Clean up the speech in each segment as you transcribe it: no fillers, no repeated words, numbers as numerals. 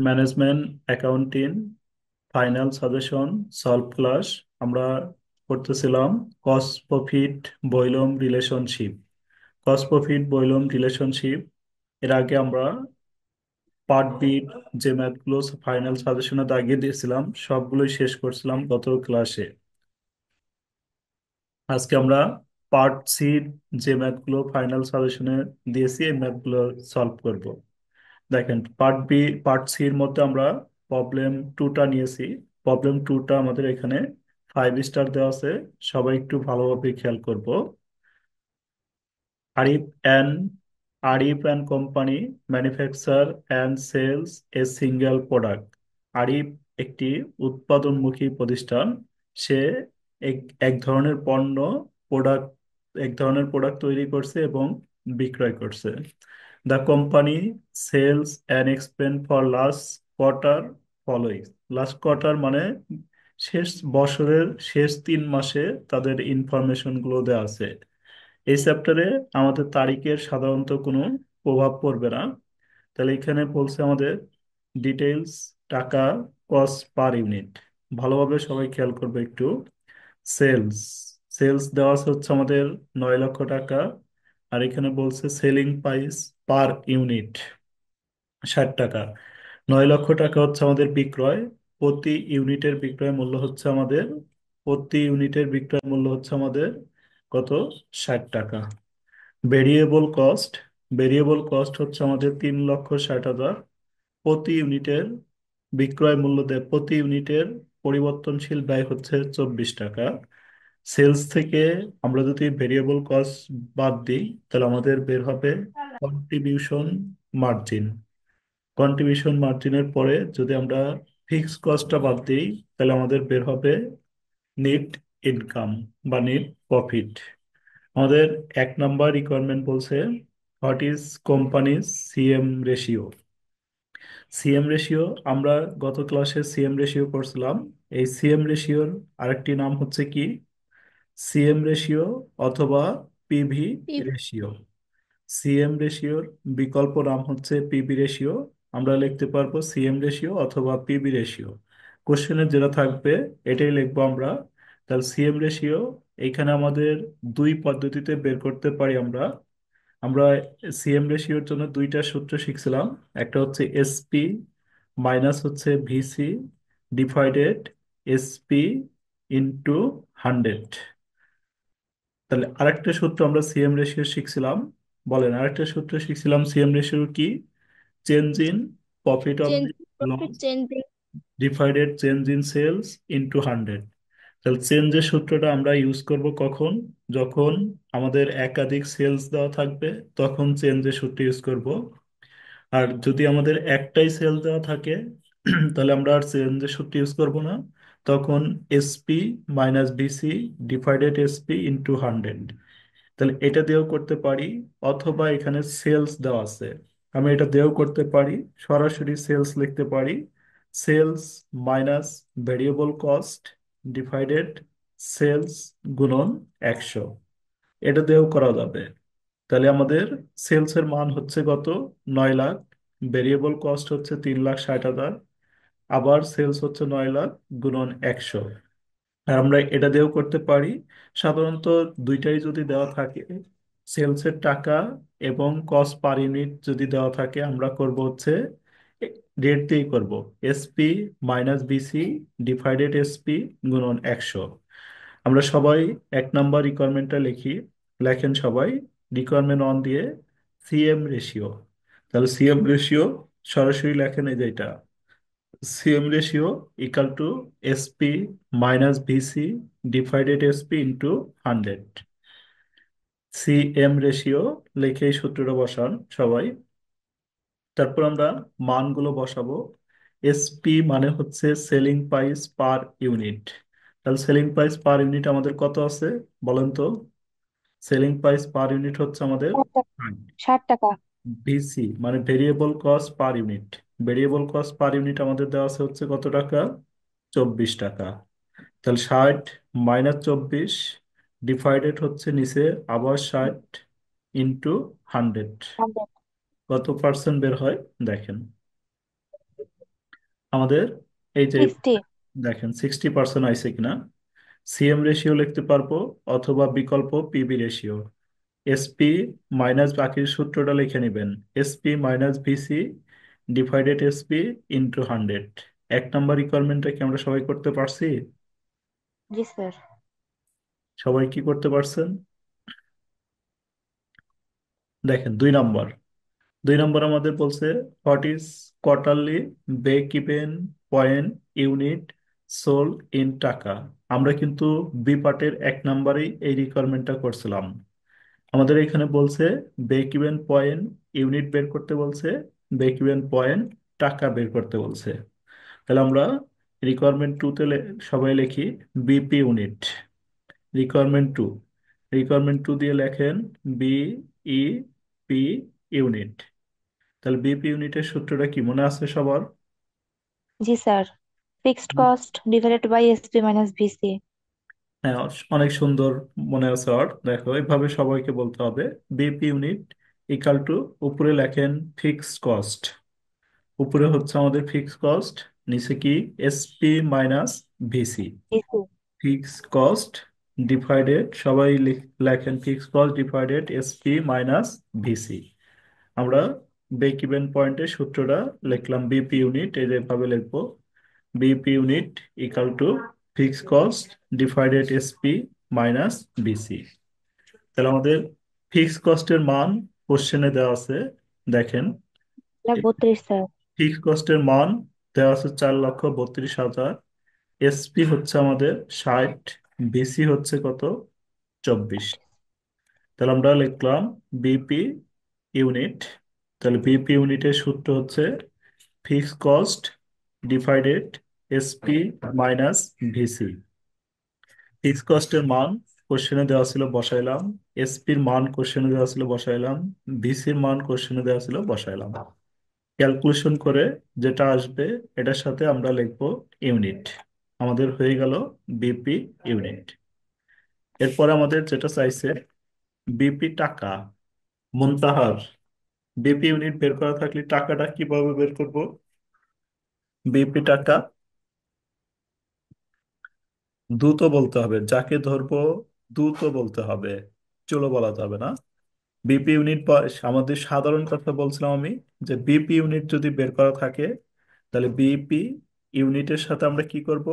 Management accounting final suggestion solve class আমরা করতেছিলাম cost profit volume relationship. Cost profit volume relationship এর আগে আমরা পার্ট বি যে ম্যাথগুলো ফাইনাল সাজেশনে দাগিয়ে দিয়েছিলাম সবগুলোই শেষ করছিলাম গত ক্লাসে। আজকে আমরা পার্ট সি যে ম্যাথগুলো ফাইনাল সাজেশনে দিয়েছি এই ম্যাথগুলো সলভ করব। দেখেন পার্ট সি এর মধ্যে আমরা প্রবলেম টুটা নিয়েছি। প্রবলেম টুটা আমাদের এখানে 5 স্টার দেওয়া আছে, সবাই একটু ভালোভাবে খেয়াল করব। Arif and Arif and company manufacture and sales a single product. Arif একটি উৎপাদনমুখী প্রতিষ্ঠান। সে এক এক ধরনের প্রোডাক্ট এক ধরনের প্রোডাক্ট তৈরি করছে এবং বিক্রয় করছে। The company sales and expend for last quarter following. Last quarter মানে শেষ বছরের শেষ 3 মাসে তাদের ইনফরমেশন গুলো দেওয়া আছে। এই চ্যাপ্টারে আমাদের তারিখের সাধারণত কোনো প্রভাব পড়বে না। তাহলে এখানে বলছে আমাদের ডিটেইলস টাকা কস্ট পার ইউনিট। ভালোভাবে সবাই খেয়াল করবে একটু। সেলস সেলস দেওয়া আছে হচ্ছে আমাদের 9 লক্ষ টাকা। আর এখানে বলছে সেলিং প্রাইস পার ইউনিট 60 টাকা। 9 লক্ষ টাকা হচ্ছে আমাদের বিক্রয়। প্রতি ইউনিটের বিক্রয় মূল্য হচ্ছে আমাদের প্রতি ইউনিটের বিক্রয় মূল্য হচ্ছে আমাদের কত? 60 টাকা। ভেরিয়েবল কস্ট ভেরিয়েবল কস্ট হচ্ছে আমাদের 3,60,000। প্রতি ইউনিটের বিক্রয় মূল্য দেয় প্রতি ইউনিটের পরিবর্তনশীল ব্যয় হচ্ছে 24 টাকা। সেলস থেকে আমরা যদি ভেরিয়েবল কস্ট বাদ দিই তাহলে আমাদের বের হবে কন্ট্রিবিউশন মার্জিন। কন্ট্রিবিউশন মার্জিনের পরে যদি আমরা ফিক্সড কস্টটা বাদ দিই তাহলে আমাদের বের হবে নেট ইনকাম বা নেট প্রফিট। আমাদের 1 নাম্বার রিকোয়ারমেন্ট বলছে what is companies CM ratio. CM ratio আমরা গত ক্লাসে সিএম রেশিও করছিলাম। এই সিএম রেশিওর আরেকটি নাম হচ্ছে কি? সিএম রেশিও অথবা পিভি রেশিও। সিএম রেশিওর বিকল্প নাম হচ্ছে পিবি রেশিও। আমরা লিখতে পারবো সিএম রেশিও অথবা পিবি রেশিও। কোশ্চেনে যেটা থাকবে এটাই লিখবো আমরা। তাহলে সিএম রেশিও এখানে আমাদের দুই পদ্ধতিতে বের করতে পারি আমরা। আমরা সিএম রেশিওর জন্য দুইটা সূত্র শিখছিলাম। একটা হচ্ছে এসপি মাইনাস হচ্ছে ভিসি ডিভাইডেড এসপি ইন্টু 100। তাহলে আরেকটা সূত্র আমরা সিএম রেশিও শিখছিলাম। বলেন আরেকটা সূত্র শিখছিলাম সিএম রেশিও কি? Change in profit of change the long profit changing. Divided change in sales into 100। তাহলে চেঞ্জের সূত্রটা আমরা ইউজ করব কখন? যখন আমাদের একাধিক সেলস দেওয়া থাকবে তখন চেঞ্জের সূত্র ইউজ করব। আর যদি আমাদের একটাই সেল দেওয়া থাকে তাহলে আমরা আর চেঞ্জের সূত্র ইউজ করব না। তখন SP minus BC divided SP into 100। তাহলে এটা দিয়েও করতে পারি, অথবা এখানে সেলস দেওয়া আছে আমি এটা দিয়েও করতে পারি। সরাসরি সেলস লিখতে পারি। Sales minus variable cost divided sales গুণন 100। এটা দিয়েও করা যাবে। তাহলে আমাদের সেলস এর মান হচ্ছে কত? 9 লাখ। ভেরিয়েবল কস্ট হচ্ছে 3,60,000। আবার সেলস হচ্ছে 9 লাখ গুণন 100। আর আমরা এটা দিয়েও করতে পারি। সাধারণত দুইটাই যদি দেওয়া থাকে, সেলস এর টাকা এবং কস্ট পার ইউনিট যদি দেওয়া থাকে আমরা করব হচ্ছে রেট দিয়েই করব। SP minus BC divided SP গুণন 100। আমরা সবাই 1 নাম্বার রিকোয়ারমেন্টটা লিখি। লেখেন সবাই রিকোয়ারমেন্ট অন দিয়ে সিএম রেশিও। তাহলে সিএম রেশিও সরাসরি লেখেন এই যে এটা CM ratio equal two SP minus VC divided SP into 100। CM ratio লিখে এই সূত্রটা বসান সবাই। তারপর আমরা মানগুলো বসাবো। এসপি মানে হচ্ছে সেলিং প্রাইস পার ইউনিট। তাহলে সেলিং প্রাইস পার ইউনিট আমাদের কত আছে বলেন তো? সেলিং প্রাইস পার ইউনিট হচ্ছে আমাদের 60 টাকা। 60 টাকা। ভিসি মানে variable cost per unit. Variable cost per unit আমাদের দেওয়া আছে হচ্ছে কত টাকা? 24 টাকা। তাহলে 60 মাইনাস 24 ডিভাইডেড হচ্ছে নিচে আবার 60 ইন্টু 100। কত পার্সেন্ট বের হয় দেখেন। আমাদের এই যে 60। দেখেন 60% আইছে কিনা। সিএম রেশিও লিখতে পারবো, অথবা বিকল্প পিবি রেশিও। এসপি মাইনাস বাকির সূত্রটা লিখে নেবেন। SP minus VC divided SP into 100। 1 নম্বর রিকোয়ারমেন্টটা কি আমরা সবাই করতে পারছি? জি স্যার। সবাই কি করতে পারছেন? দেখেন 2 নম্বর। 2 নম্বর আমাদের বলছে what is quarterly break even point unit sold in টাকা। আমরা কিন্তু বি পার্টের 1 নম্বরেই এই রিকোয়ারমেন্টটা করছিলাম। আমাদের এখানে বলছে ব্রেক ইভেন পয়েন্ট ইউনিট বের করতে বলছে, ব্রেক ইভেন পয়েন্ট টাকা বের করতে বলছে। তাহলে আমরা রিকোয়ারমেন্ট টুতে সবাই লিখি বিপি ইউনিট। রিকোয়ারমেন্ট 2, রিকোয়ারমেন্ট 2 দিয়ে লেখেন বি ই পি ইউনিট। তাহলে বিপি ইউনিটের সূত্রটা কি মনে আছে সবার? জি sir, fixed cost divided by SP minus VC. হ্যাঁ, অনেক সুন্দর মনে আছে। আর দেখো এইভাবে সবাইকে বলতে হবে বিপি ইউনিট ইকাল টু, উপরে লেখেন ফিক্সড কস্ট। উপরে হচ্ছে আমাদের ফিক্সড কস্ট, নিচে কি SP minus VC. VC. Fixed cost divided, সবাই লেখেন fixed cost divided SP minus VC. আমরা ব্রেক ইভেন পয়েন্টের সূত্রটা লিখলাম বিপি ইউনিট, এই যেভাবে লিখবো BP unit equal to fixed cost divided SP minus BC. তাহলে আমাদের ফিক্সড কস্টের মান কোশ্চেনে দেওয়া আছে। দেখেন 1,32,000 স্যার। ফিক্সড কস্টের মান দেওয়া আছে 4,32,000। এসপি হচ্ছে আমাদের 60, বিসি হচ্ছে কত? 24। তাহলে আমরা লিখলাম বিপি ইউনিট। তাহলে বিপি ইউনিটের সূত্র হচ্ছে fixed cost divided SP minus VC. Fixed কস্টের মান কোশ্চেনে দেওয়া ছিল বসাইলাম, এসপির মান কোশ্চেনে দেওয়া ছিল বসাইলাম, ভিসির মান কোশ্চেনে দেওয়া ছিল বসাইলাম। ক্যালকুলেশন করে যেটা আসবে এটার সাথে আমরা লিখবো ইউনিট। আমাদের হয়ে গেল বিপি ইউনিট। এরপরে আমাদের যেটা চাইছে বিপি টাকা মুনতাহার। বিপি ইউনিট বের করা থাকলে টাকাটা কিভাবে বের করব? বিপি টাকা দ্রুত বলতে হবে, যাকে ধরবো দ্রুত বলতে হবে, চলো বলা যাবে না। বিপি ইউনিট আমাদের সাধারণ কথা বলছিলাম আমি, যে বিপি ইউনিট যদি বের করা থাকে তাহলে বিপি ইউনিটের সাথে আমরা কি করব?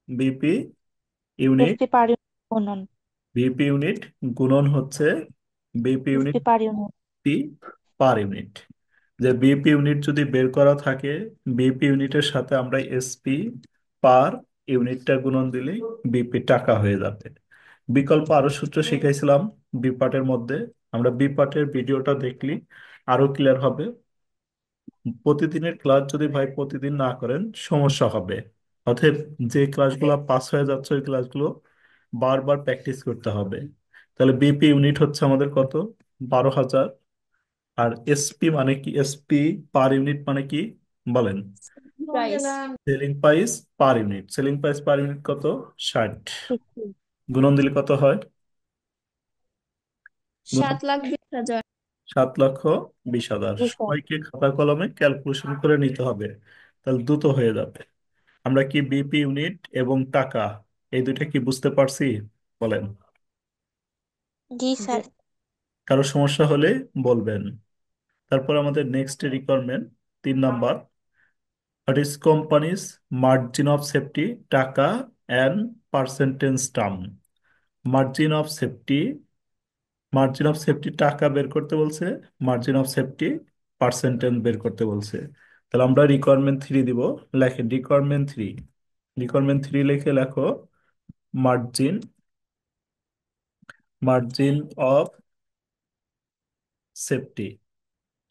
BP unit, SP per unit গুণন। বিপি ইউনিট গুণন হচ্ছে BP unit SP per unit. P per unit. যে বিপি ইউনিট যদি বের করা থাকে বিপি ইউনিটের সাথে আমরা এসপি পার ইউনিটটা গুণন দিলেই বিপি টাকা হয়ে যাবে। বিকল্প আরো সূত্র শিখাইছিলাম বি পার্টের মধ্যে, আমরা বি পার্টের ভিডিওটা দেখলি আরো ক্লিয়ার হবে। প্রতিদিনের ক্লাস যদি ভাই প্রতিদিন না করেন সমস্যা হবে। অতএব যে ক্লাসগুলো পাস হয়ে যাচ্ছে ওই ক্লাসগুলো বারবার প্র্যাকটিস করতে হবে। তাহলে বিপি ইউনিট হচ্ছে আমাদের কত? 12,000। আর এসপি মানে কি? এসপি পার ইউনিট মানে কি বলেন? Price. Selling price per unit. Selling price per unit কত? 60। 60। গুণন দিলে কত হয়? গুণন 7,20,000। 7,20,000। জি স্যার। সবাইকে খাতা কলমে ক্যালকুলেশন করে নিতে হবে, তাহলে দ্রুত হয়ে যাবে। আমরা কি বিপি ইউনিট এবং টাকা এই দুইটা কি বুঝতে পারছি বলেন? জি স্যার। কারো সমস্যা হলে বলবেন। তারপর আমাদের next requirement 3 number, what is companies margin of safety টাকা and percentage term. Margin of safety, margin of safety টাকা বের করতে বলছে, মার্জিন অফ সেফটি পার্সেন্টেজ বের করতে বলছে। তাহলে আমরা রিকোয়ারমেন্ট 3 দিব। লেখেন রিকোয়ারমেন্ট 3, রিকোয়ারমেন্ট 3 লিখে লেখো margin, margin of safety.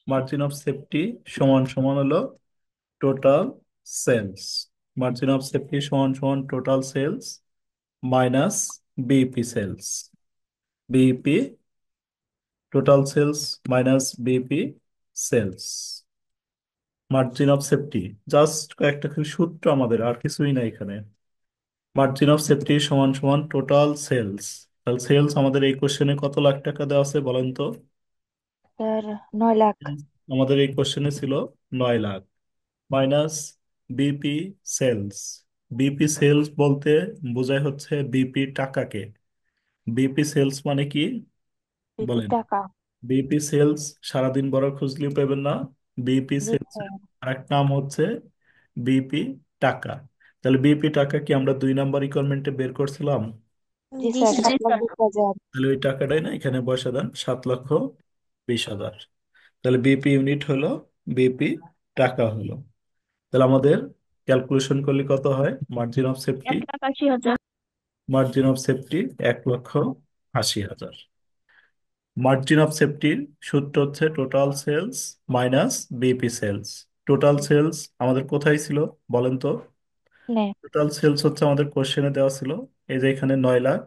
Margin of safety সমান সমান হলো total sales. Margin of safety সমান সমান total sales minus BEP sales. BEP total sales minus BEP sales. Margin of safety just কয়েকটা খালি সূত্র আমাদের, আর কিছুই না এখানে। মার্জিন অফ সেফটি সমান সমান টোটাল সেলস। তাহলে সেলস আমাদের এই কোশ্চেনে কত লাখ টাকা দেওয়া আছে বলেন তো? স্যার 9 লাখ। আমাদের এই কোশ্চেনে ছিল 9 lakh, minus BP sales. BP sales বলতে বোঝায় হচ্ছে বিপি টাকাকে। বিপি সেলস মানে কি বিপি বলেন? টাকা। বিপি সেলস সারাদিন বড় খুঁজলেও পাবেন না। বিপি জি সেলস স্যার। আরেক নাম হচ্ছে বিপি টাকা। তাহলে বিপি টাকা কি আমরা 2 নাম্বার রিকোয়ারমেন্টে বের করছিলাম? জি জি স্যার, স্যার। 7,20,000। তাহলে ওই টাকাটাই না এখানে বসে দেন, 7,20,000। তাহলে বিপি ইউনিট হলো, বিপি টাকা হলো। তাহলে আমাদের ক্যালকুলেশন করলে কত হয়? Margin of safety, 1,80,000। Margin of safety 1,80,000। Margin of সেফটির সূত্র হচ্ছে total sales minus BP sales. Total sales আমাদের কোথায় ছিল বলেন তো? নে। টোটাল সেলস হচ্ছে আমাদের কোশ্চেনে দেওয়া ছিল, এই যে এখানে 9 লাখ।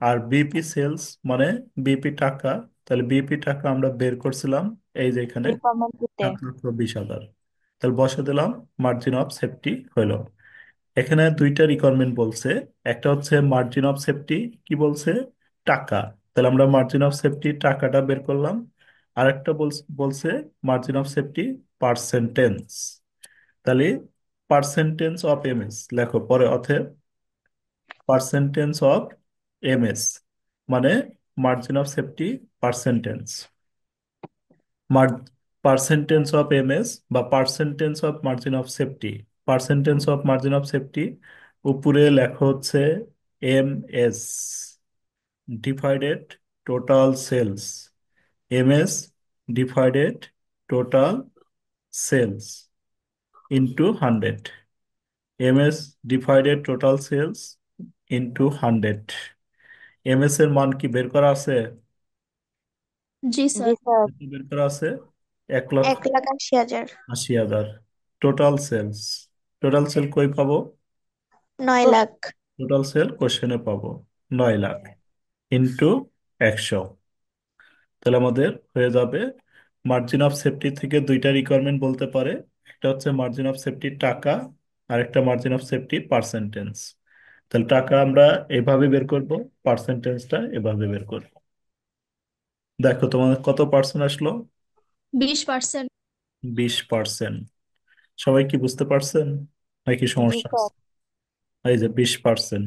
আর বিপি সেলস মানে বিপি টাকা। তাহলে বিপি টাকা আমরা বের করছিলাম এই যে এখানে রিকমেন্ড দিতে। 7,20,000। তাহলে বসে দিলাম, মার্জিন অফ সেফটি হইলো। এখানে 2টা রিকোয়ারমেন্ট বলছে। একটা হচ্ছে মার্জিন অফ সেফটি কি বলছে? টাকা। তাহলে আমরা মার্জিন অফ সেফটি টাকাটা বের করলাম। আরেকটা বলছে মার্জিন অফ সেফটি পার্সেন্টেজ। তাহলে পার্সেন্টেজ অফ এমএস লেখো পরে, অথব পার্সেন্টেজ অফ এমএস মানে margin of safety percentage. Percentage of MS বা percentage of margin of safety. Percentage of margin of safety উপরে লেখা হচ্ছে M S divided total sales, M S divided total sales into 100, M S divided total sales into 100। M S এর মান কি বের করা আছে? জি জি স্যার। স্যার। বের করা আছে, 1,80,000। 1,80,000। টোটাল সেলস, টোটাল সেল কই পাবো? 9 লাখ। টোটাল সেল কোশ্চেনে পাবো 9 লাখ ইন্টু 100। তাহলে আমাদের হয়ে যাবে মার্জিন অফ সেফটি থেকে 2টা রিকোয়ারমেন্ট বলতে পারে। একটা হচ্ছে মার্জিন অফ সেফটি টাকা, আর একটা মার্জিন অফ সেফটি পার্সেন্টেজ। তাহলে টাকা আমরা এভাবে বের করব, পার্সেন্টেজটা এভাবে বের করব। দেখো তোমাদের কত পার্সেন্ট আসলো? 20%। 20%। সবাই কি বুঝতে পারছেন নাকি জি সমস্যা স্যার। আছে? এই যে 20%।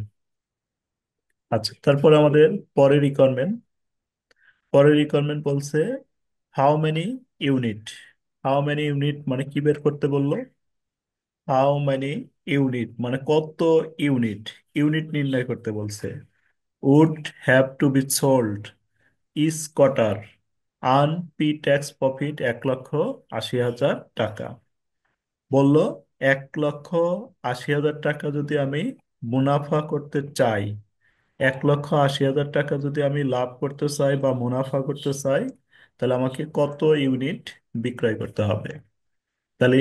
আচ্ছা, তারপরে আমাদের পরের রিকোয়ারমেন্ট। পরের রিকোয়ারমেন্ট বলছে how many unit. How many unit মানে কি বের করতে বললো? হাউ মেনি ইউনিট মানে কত ইউনিট, ইউনিট নির্ণয় করতে বলছে। Would have to be sold is কটার আন পি ট্যাক্স প্রফিট 1,80,000 টাকা। বলল 1,80,000 টাকা যদি আমি মুনাফা করতে চাই, 1,80,000 টাকা যদি আমি লাভ করতে চাই বা মুনাফা করতে চাই, তাহলে আমাকে কত ইউনিট বিক্রয় করতে হবে? তাহলে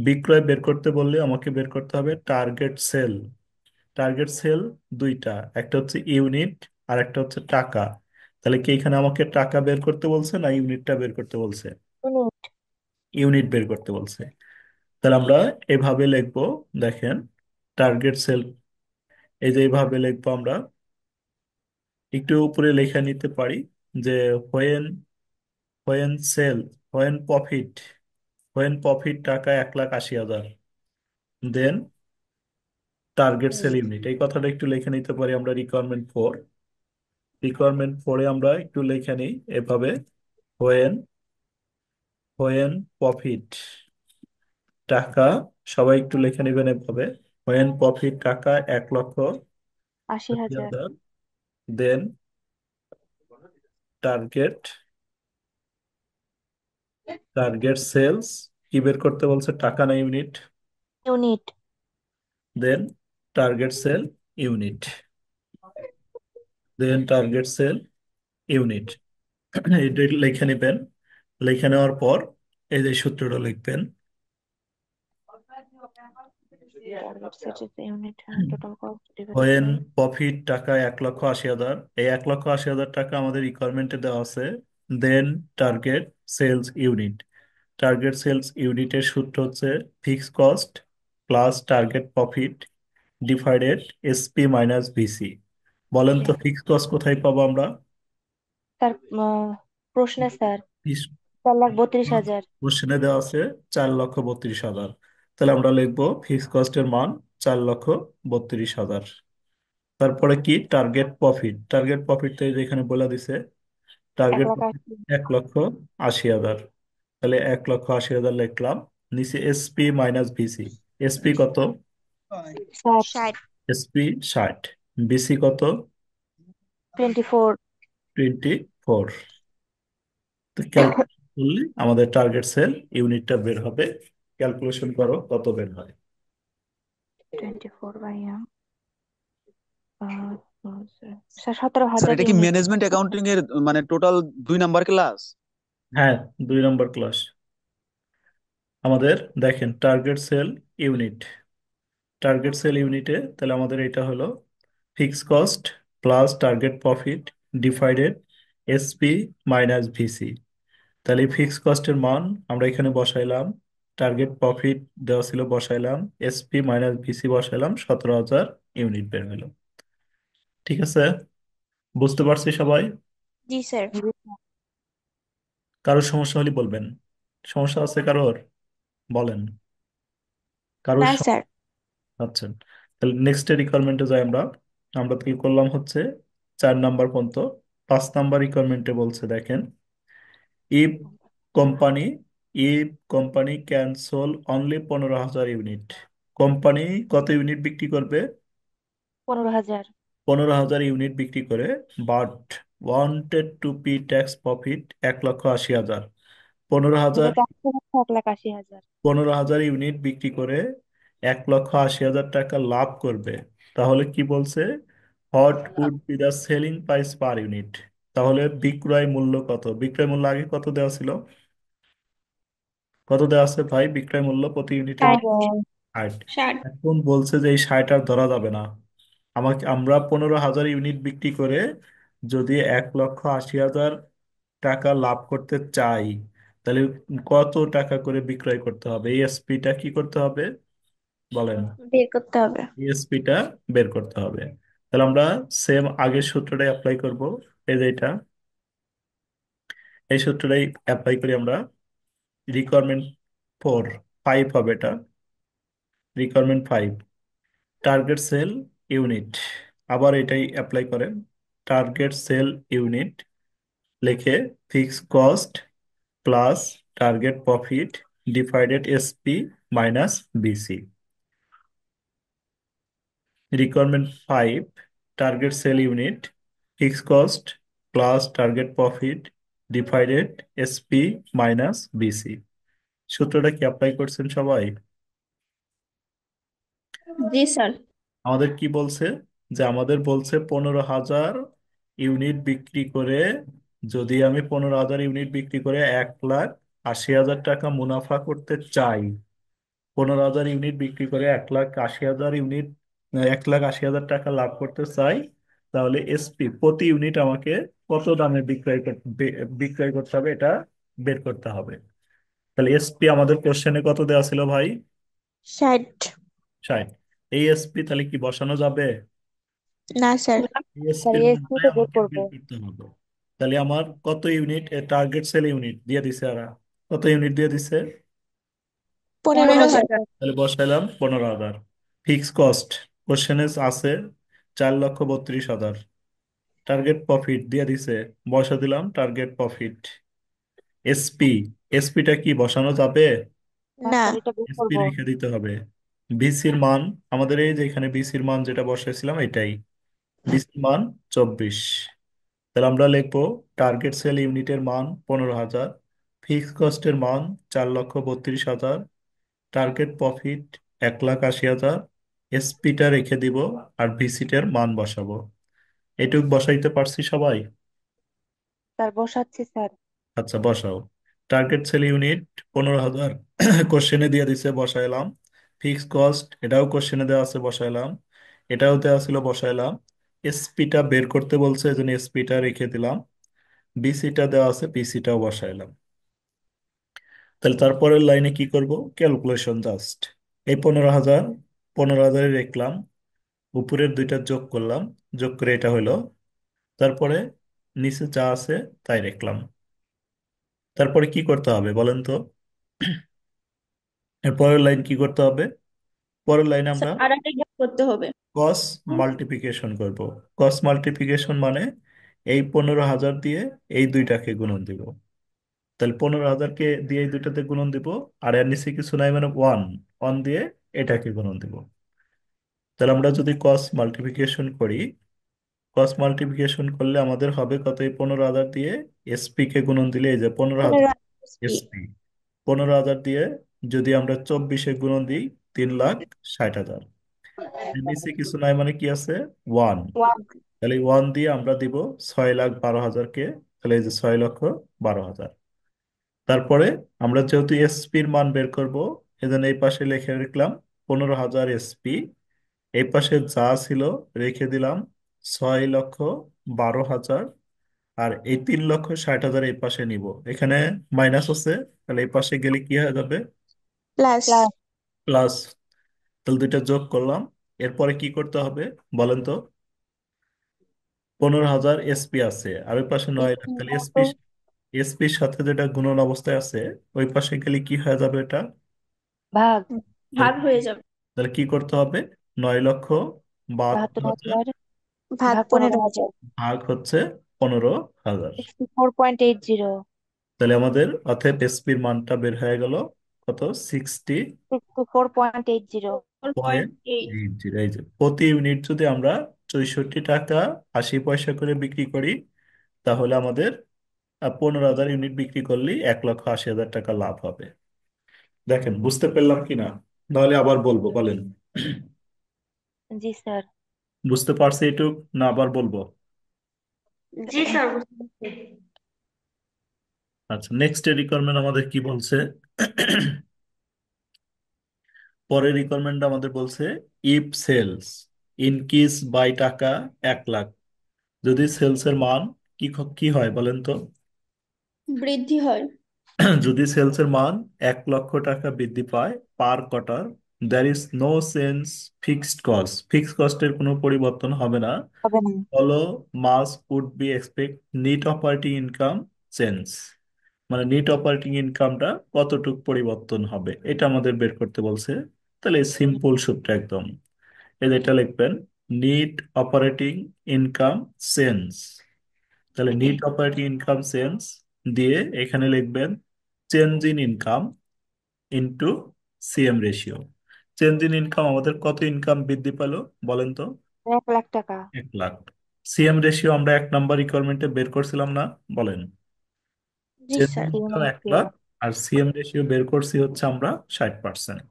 বিক্রয় বের করতে বললে আমাকে বের করতে হবে টার্গেট সেল। টার্গেট সেল 2টা, একটা হচ্ছে ইউনিট আর একটা হচ্ছে টাকা। তাহলে কি এখানে আমাকে টাকা বের করতে বলছে না ইউনিটটা বের করতে বলছে? ইউনিট। ইউনিট বের করতে বলছে। তাহলে আমরা এভাবে লিখবো, দেখেন টার্গেট সেল, এই যে এইভাবে লিখবো আমরা। একটু উপরে লেখা নিতে পারি যে when, when sale, when profit, when profit টাকা 1,80,000, দেন টার্গেট সেল ইউনিট। এই কথাটা একটু লিখে নিতে পারি আমরা রিকোয়ারমেন্ট 4। রিকোয়ারমেন্ট 4-এ আমরা একটু লিখে নিই এভাবে, হোয়েন, হোয়েন প্রফিট টাকা, সবাই একটু লিখে নেবেন এভাবে, হোয়েন প্রফিট টাকা 1,80,000, 80,000। দেন টার্গেট, টার্গেট সেলস কি বের করতে বলছে, টাকা না ইউনিট? ইউনিট। দেন টার্গেট সেল ইউনিট, দেন টার্গেট সেল ইউনিট। এটা লিখে নেবেন। লিখে নেওয়ার পর এই যে সূত্রটা লিখবেন, target set is unit total cost divided when by. Profit টাকা 1,80,000, এই 1,80,000 টাকা আমাদের রিকোয়ারমেন্টে দেওয়া আছে। Then target sales unit, target sales ইউনিটের সূত্র হচ্ছে fix cost plus target profit divided SP minus VC. বলেন তো ফিক্স কস্ট কোথায় পাবো আমরা? স্যার, প্রশ্নে স্যার, 4,32,000। কোশ্চেনে দেওয়া আছে 4,32,000। তাহলে আমরা লিখবো ফিক্সড কস্টের মান 4,32,000। তারপরে কি টার্গেট প্রফিট, টার্গেট প্রফিট তো এই যে এখানে বলে দিছে, এক টার্গেট লাখ প্রফিট আশি 1,80,000। তাহলে 1,80,000 লিখলাম। নিচে এসপি মাইনাস ভিসি, এসপি কত? 60 ষাট। এসপি 60, বিসি কত? 24 24। তো ক্যালকুলেশন করলে আমাদের টার্গেট সেল ইউনিটটা বের হবে। ক্যালকুলেশন করো কত বের হয়। 24 ভাইয়া স্যার স্যার 17,000 এটা কি ইউনিট। ম্যানেজমেন্ট অ্যাকাউন্টিং এর মানে টোটাল 2 নাম্বার ক্লাস? হ্যাঁ, 2 নম্বর ক্লাস। আমাদের দেখেন target sale unit, target sale ইউনিটে তাহলে আমাদের এটা হলো fix cost plus target profit divided SP minus VC. তাহলে ফিক্স কস্টের মান আমরা এখানে বসাইলাম, টার্গেট প্রফিট দেওয়া ছিল বসাইলাম, এসপি মাইনাস ভিসি বসাইলাম, 17,000 ইউনিট বের হলো। ঠিক আছে, বুঝতে পারছি সবাই? জি স্যার। কারোর সমস্যা হলে বলবেন। সমস্যা আছে কারোর? বলেন। কারোর না স্যার। আচ্ছা, তাহলে নেক্সট রিকোয়ারমেন্টে যাই আমরা। আমরা কি করলাম হচ্ছে 4 নাম্বার পর্যন্ত। 5 নাম্বার রিকোয়ারমেন্টে বলছে দেখেন, if company if company can sell only 15,000 unit. Company কত ইউনিট বিক্রি করবে? 15,000। 15,000 ইউনিট বিক্রি করে, but wanted to pre tax profit 1,80,000। পনেরো কিন্তু হাজার ট্যাক্স 1,80,000। 15,000 ইউনিট বিক্রি করে 1,80,000 টাকা লাভ করবে। তাহলে কি বলছে? What would be the selling price per unit. তাহলে বিক্রয় মূল্য কত? বিক্রয় মূল্য আগে কত দেওয়া ছিল? কত দেওয়া আছে ভাই বিক্রয় মূল্য প্রতি ইউনিটে? 60। 60। ষাট। এখন বলছে যে এই 60 আর ধরা যাবে না। আমরা 15,000 ইউনিট বিক্রি করে যদি 1,80,000 টাকা লাভ করতে চাই, তাহলে কত টাকা করে বিক্রয় করতে হবে? এই এসপিটা কি করতে হবে বলেন? বের করতে হবে। ইএসপিটা বের করতে হবে। তাহলে আমরা সেম আগের সূত্রটাই অ্যাপ্লাই করব। এই যে এটা, এই সূত্রটাই অ্যাপ্লাই করি আমরা। রিকোয়ারমেন্ট 5 হবে এটা। Requirement 5, target sale unit. আবার এটাই অ্যাপ্লাই করেন। টার্গেট সেল ইউনিট লিখে fix cost plus target profit divided SP minus BC. Requirement 5, target sale unit fix cost plus target profit divided SP minus BC. সূত্রটা কি apply করছেন সবাই? জি sir. আমাদের কি বলছে? যে আমাদের বলছে 15,000 ইউনিট বিক্রি করে, যদি আমি 15,000 ইউনিট বিক্রি করে 1,80,000 টাকা মুনাফা করতে চাই, 15,000 ইউনিট বিক্রি করে 1,80,000 ইউনিট 1,80,000 টাকা লাভ করতে চাই, তাহলে এসপি প্রতি ইউনিট আমাকে কত দামে বিক্রয় করতে হবে এটা বের করতে হবে। তাহলে এসপি আমাদের কোশ্চেনে কত দেওয়া ছিল ভাই? ষাট। 60। এই এসপি তাহলে কি বসানো যাবে? না স্যার। স্যার এসপির এসপি মানটাই তো বের আমাকে করবো। বের করতে হবে। তাহলে আমার কত ইউনিট টার্গেট সেল ইউনিট দিয়ে দিছে, আর কত ইউনিট দিয়ে দিছে? 15,000। 15,000। তাহলে বসাইলাম 15,000। ফিক্স কস্ট কোশ্চেনে আছে 4,32,000। টার্গেট প্রফিট দিয়ে দিছে, বসা দিলাম টার্গেট প্রফিট। এসপি, এসপিটা কি বসানো যাবে? না না। স্যার এটা বের এসপি করবো। রেখে দিতে হবে। বিসির মান আমাদের এই যে এখানে বিসির মান যেটা বসাইছিলাম এটাই, বিসির মান 24। তাহলে আমরা লিখবো টার্গেট সেল ইউনিটের মান 15,000, ফিক্স কস্টের মান 4,32,000, টার্গেট প্রফিট 1,80,000, এসপিটা রেখে দিব, আর ভিসিটার মান বসাবো। এটুক বসাইতে পারছি সবাই? স্যার বসাচ্ছি স্যার। আচ্ছা বসাও। টার্গেট সেল ইউনিট 15,000 কোশ্চেনে দিয়ে দিছে, বসাইলাম। ফিক্স কস্ট এটাও কোশ্চেনে দেওয়া আছে, বসাইলাম। এটাও দেওয়া ছিল, বসাইলাম। এসপিটা বের করতে বলছে, এজন্য এসপিটা রেখে দিলাম। বিসিটা দেওয়া আছে, বিসিটাও বসাইলাম। তাহলে তারপরের লাইনে কি করব? Calculation just. এই 15,000, 15,000 রাখলাম, উপরের দুইটা যোগ করলাম, যোগ করে এটা হলো। তারপরে নিচে যা আছে তাই রাখলাম। তারপরে কি করতে হবে বলেন তো? এর পরের লাইন কি করতে হবে? পরের লাইনে স্যার আমরা আর একটা যোগ করতে হবে। কস মাল্টিপ্লিকেশন করব। কস মাল্টিপ্লিকেশন মানে এই 15,000 দিয়ে এই দুইটাকে গুণন দিব। তাহলে 15,000-কে দিয়ে এই দুইটাতে গুণন দিব, আর এর নিচে কিছু নাই মানে ওয়ান, ওয়ান দিয়ে এটাকে গুণন দিব। তাহলে আমরা যদি কস মাল্টিপ্লিকেশন করি, কস মাল্টিপ্লিকেশন করলে আমাদের হবে কত? এই 15,000 দিয়ে এসপি কে গুণন দিলে এই যে 15,000 15 এসপি, 15,000 দিয়ে যদি আমরা 24-এ গুণন দিই 3,60,000। এর নিচে কিছু নাই মানে কি আছে? ওয়ান। ওয়ান। তাহলে ওয়ান দিয়ে আমরা দিব 6,12,000-কে। তাহলে এই যে 6,12,000। তারপরে আমরা যেহেতু এসপির মান বের করব, এজন্য এই পাশে লিখে রাখলাম 15,000 এসপি। এই পাশে যা ছিল রেখে দিলাম 6,12,000। আর এই 3,60,000 এই পাশে নিব, এখানে মাইনাস আছে, তাহলে এই পাশে গেলে কি হয়ে যাবে? প্লাস। প্লাস। প্লাস। তাহলে দুইটা যোগ করলাম। এরপরে কি করতে হবে বলেন তো? 15,000 এসপি আছে, আর ওই পাশে 9 লাখ, তাহলে এসপি, এসপির সাথে যেটা গুণন অবস্থায় আছে ওই পাশে গেলে কি হয়ে যাবে এটা? ভাগ। তাহলে ভাগ হয়ে যাবে। তাহলে কি করতে হবে? 9,72,000 বাহাত্তর হাজার ভাগ ভাগ 15,000। 15,000। ভাগ হচ্ছে 15,000। 64.80। তাহলে আমাদের অতএব এসপির মানটা বের হয়ে গেল কত? 60 64.80। 4.8। এই যে প্রতি ইউনিট যদি আমরা 64 টাকা 80 পয়সা করে বিক্রি করি, তাহলে আমাদের 15,000 ইউনিট বিক্রি করলেই 1,80,000 টাকা লাভ হবে। দেখেন বুঝতে পারলাম কিনা? নাহলে আবার বলবো, বলেন। জি স্যার। বুঝতে পারছি এটুক, না আবার বলবো? জি স্যার, বুঝতে পারছি। আচ্ছা, নেক্সট রিকোয়ারমেন্ট আমাদের কি বলছে? পরের রিকোয়ারমেন্ট আমাদের বলছে ইফ সেলস ইনক্রিজ বাই টাকা 1 লাখ, যদি সেলস এর মান কি হয় বলেন তো? বৃদ্ধি হয়। যদি সেলস এর মান 1 লক্ষ টাকা বৃদ্ধি পায় per quarter, there is no change fixed cost, fixed কস্টের কোনো পরিবর্তন হবে না। হবে না। ফলো মাস would be expect net operating income change, মানে নিট অপারেটিং ইনকামটা কতটুক পরিবর্তন হবে এটা আমাদের বের করতে বলছে। তাহলে সিম্পল সূত্র একদম, এই যে এটা লিখবেন, নিট অপারেটিং ইনকাম চেঞ্জ। তাহলে নিট অপারেটিং ইনকাম চেঞ্জ দিয়ে এখানে লিখবেন change in income into CM ratio. Change in income আমাদের কত ইনকাম বৃদ্ধি পেল বলেন তো? 1 লাখ টাকা। 1 লাখ। সিএম রেশিও আমরা 1 নম্বর রিকোয়ারমেন্টে বের করছিলাম না, বলেন? জি চেঞ্জ ইন স্যার। ইনকাম এক রেশিও। লাখ আর সিএম রেশিও বের করছি হচ্ছে আমরা 60%।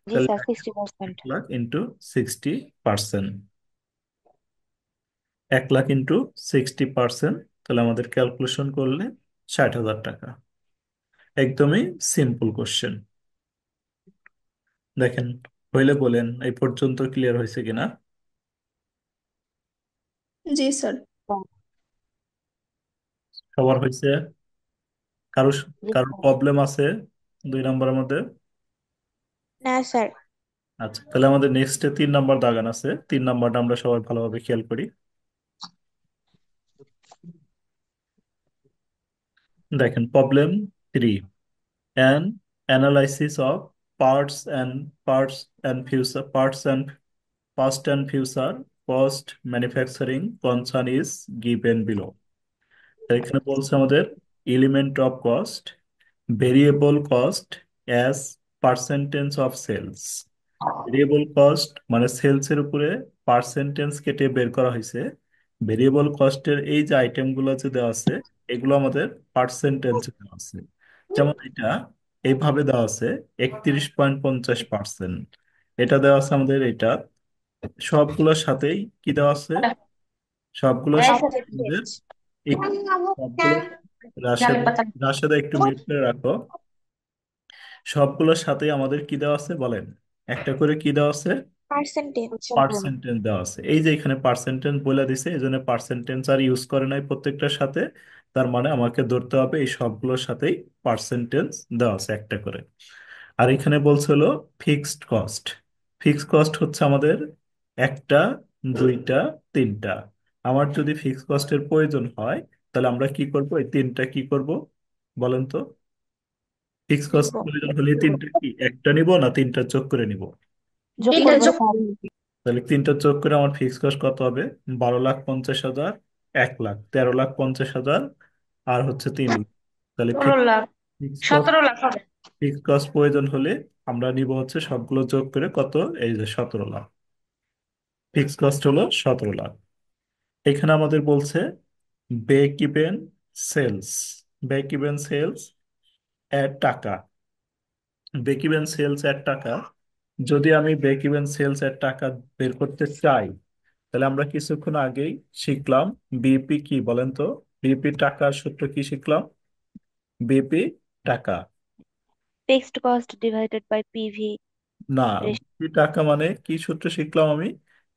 জি তাহলে স্যার, এক 60%। লাখ ইন্টু 60%, 1 লাখ ইন্টু 60%, তাহলে আমাদের ক্যালকুলেশন করলে 60,000 টাকা। একদমই সিম্পল কোশ্চেন। দেখেন, হইলে বলেন এই পর্যন্ত ক্লিয়ার হয়েছে কিনা? জি স্যার। সবার হয়েছে? কারো জি কারো স্যার। প্রবলেম আছে 2 নম্বরের মধ্যে? না স্যার। আচ্ছা, তাহলে আমাদের নেক্সটে 3 নম্বর দাগান আছে, 3 নম্বরটা আমরা সবাই ভালোভাবে খেয়াল করি। দেখেন problem 3, an analysis of parts and past and future cost manufacturing concern is given below। এখানে বলছে আমাদের element of cost, variable cost as percentage of sales. Variable cost মানে সেলস এর উপরে পার্সেন্টেজ কেটে বের করা হয়েছে। ভেরিয়েবল কস্টের এই যে আইটেমগুলো যে দেওয়া আছে এগুলো আমাদের পার্সেন্টেজ দেওয়া আছে। যেমন এটা এইভাবে দেওয়া আছে 31.50%, এটা দেওয়া আছে আমাদের এটা। সবগুলোর সাথেই কি দেওয়া আছে? সবগুলোর সাথে আমাদের পার্সেন্টেজ। এই সবগুলো, রাশেদা, রাশেদা একটু মিউট করে রাখো। সবগুলোর সাথে আমাদের কি দেওয়া আছে বলেন? একটা করে কি দেওয়া আছে? পার্সেন্টেজ। পার্সেন্টেজ দেওয়া আছে। এই যে এখানে পার্সেন্টেজ বলে দিছে, এই জন্য পার্সেন্টেজ আর ইউজ করে নাই প্রত্যেকটার সাথে। তার মানে আমাকে ধরতে হবে এই সবগুলোর সাথেই পার্সেন্টেজ দেওয়া আছে একটা করে। আর এখানে বলছে হলো ফিক্সড কস্ট। ফিক্সড কস্ট হচ্ছে আমাদের একটা, দুইটা, তিনটা। আমার যদি ফিক্সড কস্টের প্রয়োজন হয় তাহলে আমরা কি করব? এই তিনটা কি করব বলেন তো? ফিক্স কস্ট নিব প্রয়োজন হলে তিনটা কি একটা নিব না তিনটা যোগ করে নিব? যোগ তিনটা করবো যোগ স্যার। তাহলে তিনটা যোগ করে আমার ফিক্স কস্ট কত হবে? 12,50,000, 1,00,000, 13,50,000, আর হচ্ছে 3,00,000। তাহলে 16 লাখ, ফিক্স কস্ট 17 লাখ হবে। ফিক্স কস্ট প্রয়োজন হলে আমরা নিব হচ্ছে সবগুলো যোগ করে কত, এই যে 17,00,000। ফিক্স কস্ট হলো 17,00,000। এখানে আমাদের বলছে break even sales, break even sales এর টাকা, ব্রেক ইভেন সেলস এর টাকা। যদি আমি ব্রেক ইভেন সেলস এর টাকা বের করতে চাই, তাহলে আমরা কিছুক্ষণ আগেই শিখলাম বিপি কি বলেন তো? বিপি টাকার সূত্র কি শিখলাম? বিপি টাকা, fixed cost divided by PV না, রেশিও। বিপি টাকা মানে কি সূত্র শিখলাম আমি?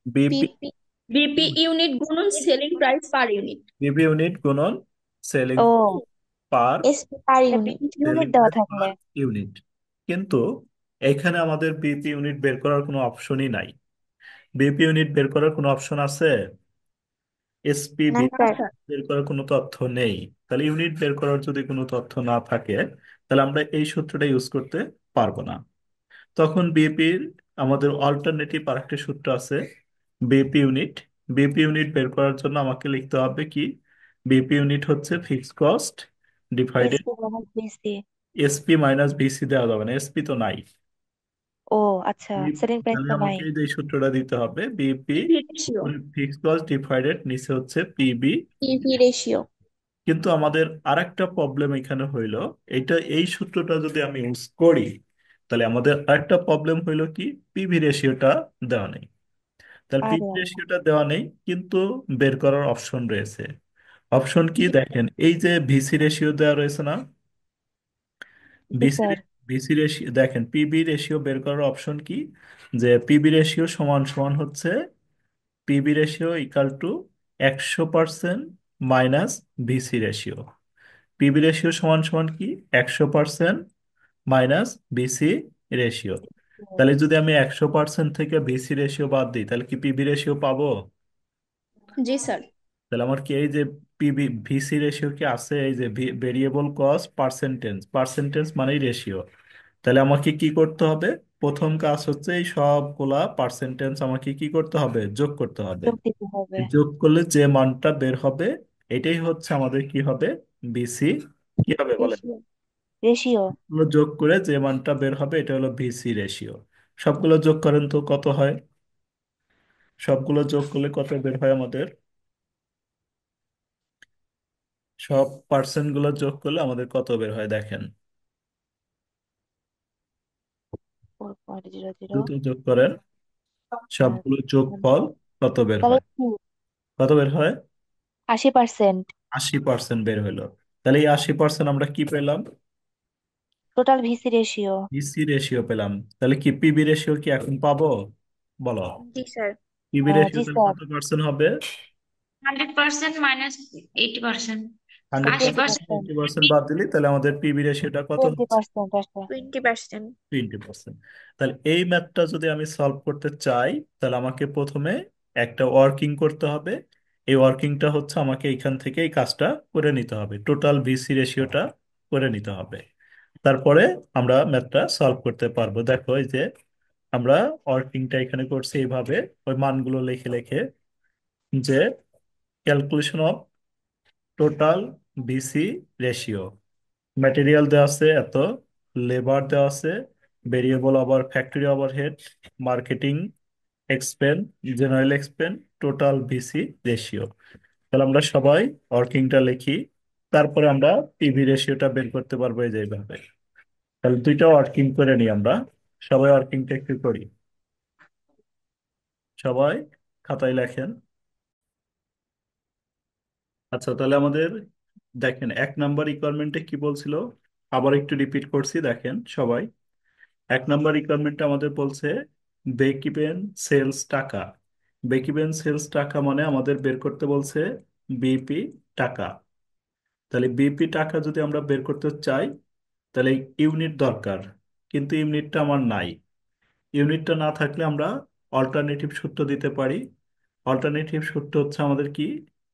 বিপি, বিপি বিপি ইউনিট গুণন selling price per unit. BP unit গুণন সেলিং ও, per, SP per unit. Unit selling দেওয়া প্রাইস থাকলে। Per unit. কিন্তু এখানে আমাদের বিপি ইউনিট বের করার কোনো অপশনই নাই। বিপি ইউনিট বের করার কোনো অপশন আছে? এসপি না স্যার। বের করার কোনো তথ্য নেই। তাহলে ইউনিট বের করার যদি কোনো তথ্য না থাকে, তাহলে আমরা এই সূত্রটা ইউজ করতে পারবো না। তখন বিপির আমাদের অল্টারনেটিভ আরেকটি সূত্র আছে, বিপি ইউনিট। বিপি ইউনিট বের করার জন্য আমাকে লিখতে হবে কি? বিপি ইউনিট হচ্ছে fixed cost divided SP minus BC. SP minus VC, দেওয়া যাবে না, এসপি তো নাই। ও আচ্ছা, সেলিং প্রাইস তাহলে তো নাই। আমাকে এই যে সূত্রটা দিতে হবে, BP PV ratio. Fixed cost divided নিচে হচ্ছে পিবি। PV ratio. কিন্তু আমাদের আরেকটা প্রবলেম এখানে হইলো, এই সূত্রটা যদি আমি ইউজ করি, তাহলে আমাদের আরেকটা প্রবলেম হইলো কি? পিভি রেশিওটা দেওয়া নেই। তাহলে আরে পিভি আল্লাহ। রেশিওটা দেওয়া নেই, কিন্তু বের করার অপশন রয়েছে। অপশন কি দেখেন, এই যে ভিসি রেশিও দেওয়া রয়েছে না? জি ভিসি স্যার। ভিসি রেশিও দেখেন, পিবি রেশিও বের করার অপশন কি? যে পিবি রেশিও সমান সমান হচ্ছে, PB ratio equal two 100% minus VC ratio. PB ratio সমান সমান কি? 100% মাইনাস ভিসি রেশিও। তাহলে যদি আমি 100% থেকে ভিসি রেশিও বাদ দিই, তাহলে কি পিবি রেশিও পাবো? জি স্যার। তাহলে আমার কি এই যে পিবি ভিসি রেশিও কি আছে, এই যে ভেরিয়েবল কস্ট পার্সেন্টেজ, পার্সেন্টেজ মানেই রেশিও। তাহলে আমাকে কি করতে হবে? প্রথম কাজ হচ্ছে এই সবগুলা পার্সেন্টেজ আমাকে কি করতে হবে? যোগ করতে হবে। যোগ দিতে হবে। যোগ করলে যে মানটা বের হবে, এটাই হচ্ছে আমাদের কি হবে? বিসি কি হবে বলেন? রেশিও। রেশিও। গুলো যোগ করে যে মানটা বের হবে এটা হলো ভিসি রেশিও। সবগুলো যোগ করেন তো কত হয়? সবগুলো যোগ করলে কত বের হয় আমাদের? সব পার্সেন্ট গুলো যোগ করলে আমাদের কত বের হয় দেখেন, 4.00। দ্রুত যোগ করেন। সবগুলো যোগফল কত বের তাহলে হয়? কি? কত বের হয়? 80%। 80% বের হইলো। তাহলে এই 80% আমরা কি পেলাম? Total VC ratio. VC ratio পেলাম। তাহলে কি পিবি রেশিও কি এখন পাবো? বলো। জি স্যার। পিবি জি রেশিও তাহলে স্যার। কত পার্সেন্ট হবে? 100% মাইনাস 80%, হান্ড্রেড আশি টোয়েন্টি পার্সেন্ট পার্সেন্ট পার্সেন্ট 80% বাদ দিলি তাহলে আমাদের পিবি রেশিওটা কত টোয়েন্টি হচ্ছে? পার্সেন্ট আসে। 20%। 20%। তাহলে এই ম্যাথটা যদি আমি সলভ করতে চাই, তাহলে আমাকে প্রথমে একটা ওয়ার্কিং করতে হবে। এই ওয়ার্কিংটা হচ্ছে আমাকে এখান থেকে এই কাজটা করে নিতে হবে, টোটাল ভিসি রেশিওটা করে নিতে হবে। তারপরে আমরা ম্যাথটা সলভ করতে পারবো। দেখো এই যে আমরা ওয়ার্কিংটা এখানে করছি এইভাবে, ওই মানগুলো লিখে লিখে, যে calculation of total VC ratio, material দেওয়া আছে এত, লেবার দেওয়া আছে, variable over factory overhead, marketing expense, general expense, total VC ratio. তাহলে আমরা সবাই ওয়ার্কিংটা লিখি, তারপরে আমরা পিভি রেশিওটা বের করতে পারবো এই যে এইভাবে। তাহলে দুইটা ওয়ার্কিং করে নিই আমরা, সবাই ওয়ার্কিংটা একটু করি। সবাই খাতায় লেখেন। আচ্ছা, তাহলে আমাদের দেখেন 1 নাম্বার রিকোয়ারমেন্টে কি বলছিল, আবার একটু রিপিট করছি দেখেন সবাই। 1 নাম্বার রিকোয়ারমেন্টটা আমাদের বলছে ব্রেক ইভেন সেলস টাকা। ব্রেক ইভেন সেলস টাকা মানে আমাদের বের করতে বলছে বিপি টাকা। তাহলে বিপি টাকা যদি আমরা বের করতে চাই, তাহলে ইউনিট দরকার, কিন্তু ইউনিটটা আমার নাই। ইউনিটটা না থাকলে আমরা অল্টারনেটিভ সূত্র দিতে পারি। অল্টারনেটিভ সূত্র হচ্ছে আমাদের কি?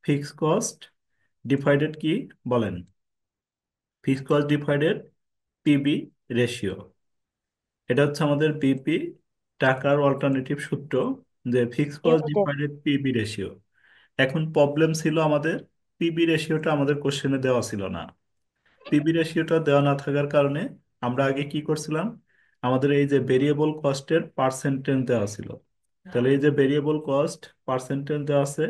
ফিক্স কস্ট ডিভাইডেড কি বলেন? Fix cost divided PB ratio. এটা হচ্ছে আমাদের বিপি টাকার অল্টারনেটিভ সূত্র, যে ফিক্স কস্ট ইউনিটের। Divided PB ratio. এখন প্রবলেম ছিল আমাদের পিবি রেশিওটা আমাদের কোশ্চেনে দেওয়া ছিল না। পিবি রেশিওটা দেওয়া না থাকার কারণে আমরা আগে কি করছিলাম, আমাদের এই যে ভেরিয়েবল কস্টের পার্সেন্টেজ দেওয়া ছিল, তাহলে এই যে ভেরিয়েবল কস্ট পার্সেন্টেজ দেওয়া আছে,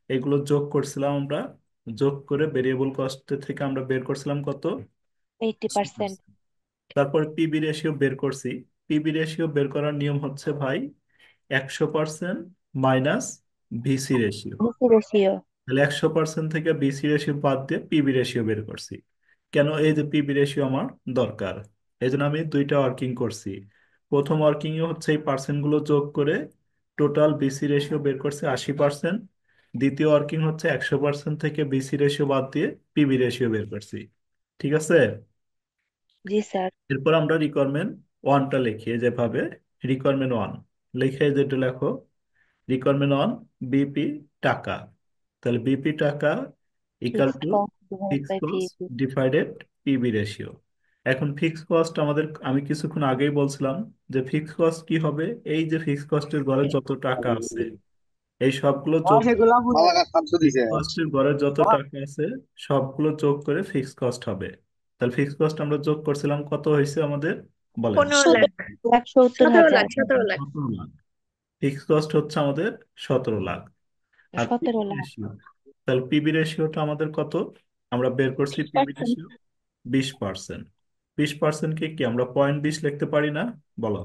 এগুলো যোগ করছিলাম আমরা। যোগ করে ভেরিয়েবল কস্ট থেকে আমরা বের করছিলাম কত, 80%। তারপর পিবি রেশিও বের করছি। পিবি রেশিও বের করার নিয়ম হচ্ছে ভাই 100% minus VC ratio. VC ratio. তাহলে 100% থেকে বিসি রেশিও বাদ দিয়ে পিবি রেশিও বের করছি। কেন, এই যে পিবি রেশিও আমার দরকার, এই জন্য আমি দুইটা ওয়ার্কিং করছি। প্রথম ওয়ার্কিং এ হচ্ছে এই পার্সেন্ট গুলো যোগ করে টোটাল বিসি রেশিও বের করছে 80%। দ্বিতীয় ওয়ার্কিং হচ্ছে 100% থেকে বিসি রেশিও বাদ দিয়ে পিবি রেশিও বের করছি। ঠিক আছে। জি স্যার। এরপর আমরা রিকোয়ারমেন্ট ওয়ানটা লিখি, যেভাবে রিকোয়ারমেন্ট ওয়ান লিখে যেটা লেখো, রিকোয়ারমেন্ট ওয়ান বিপি টাকা। তাহলে বিপি টাকা equal fixed to cost divided fix by cost PP. Divided PB ratio. এখন ফিক্স কস্ট আমাদের, আমি কিছুক্ষণ আগেই বলছিলাম যে ফিক্স কস্ট কি হবে, এই যে ফিক্স কস্টের ঘরে যত টাকা আছে এই সবগুলো যোগ, কস্টের ঘরে যত টাকা আছে সবগুলো যোগ করে ফিক্স কস্ট হবে। তাহলে ফিক্স কস্ট আমরা যোগ করছিলাম, কত হয়েছে আমাদের বলেন? 15 লাখ। 1,70,000। 17 লাখ। 17 লাখ। ফিক্স কস্ট হচ্ছে আমাদের 17 লাখ। আর পিবি 17 লাখ। রেশিও, তাহলে পিবি রেশিওটা আমাদের কত, আমরা বের করছি পিবি 20%। রেশিও 20%। 20%কে কি আমরা 0.20 লিখতে পারি না, বলো?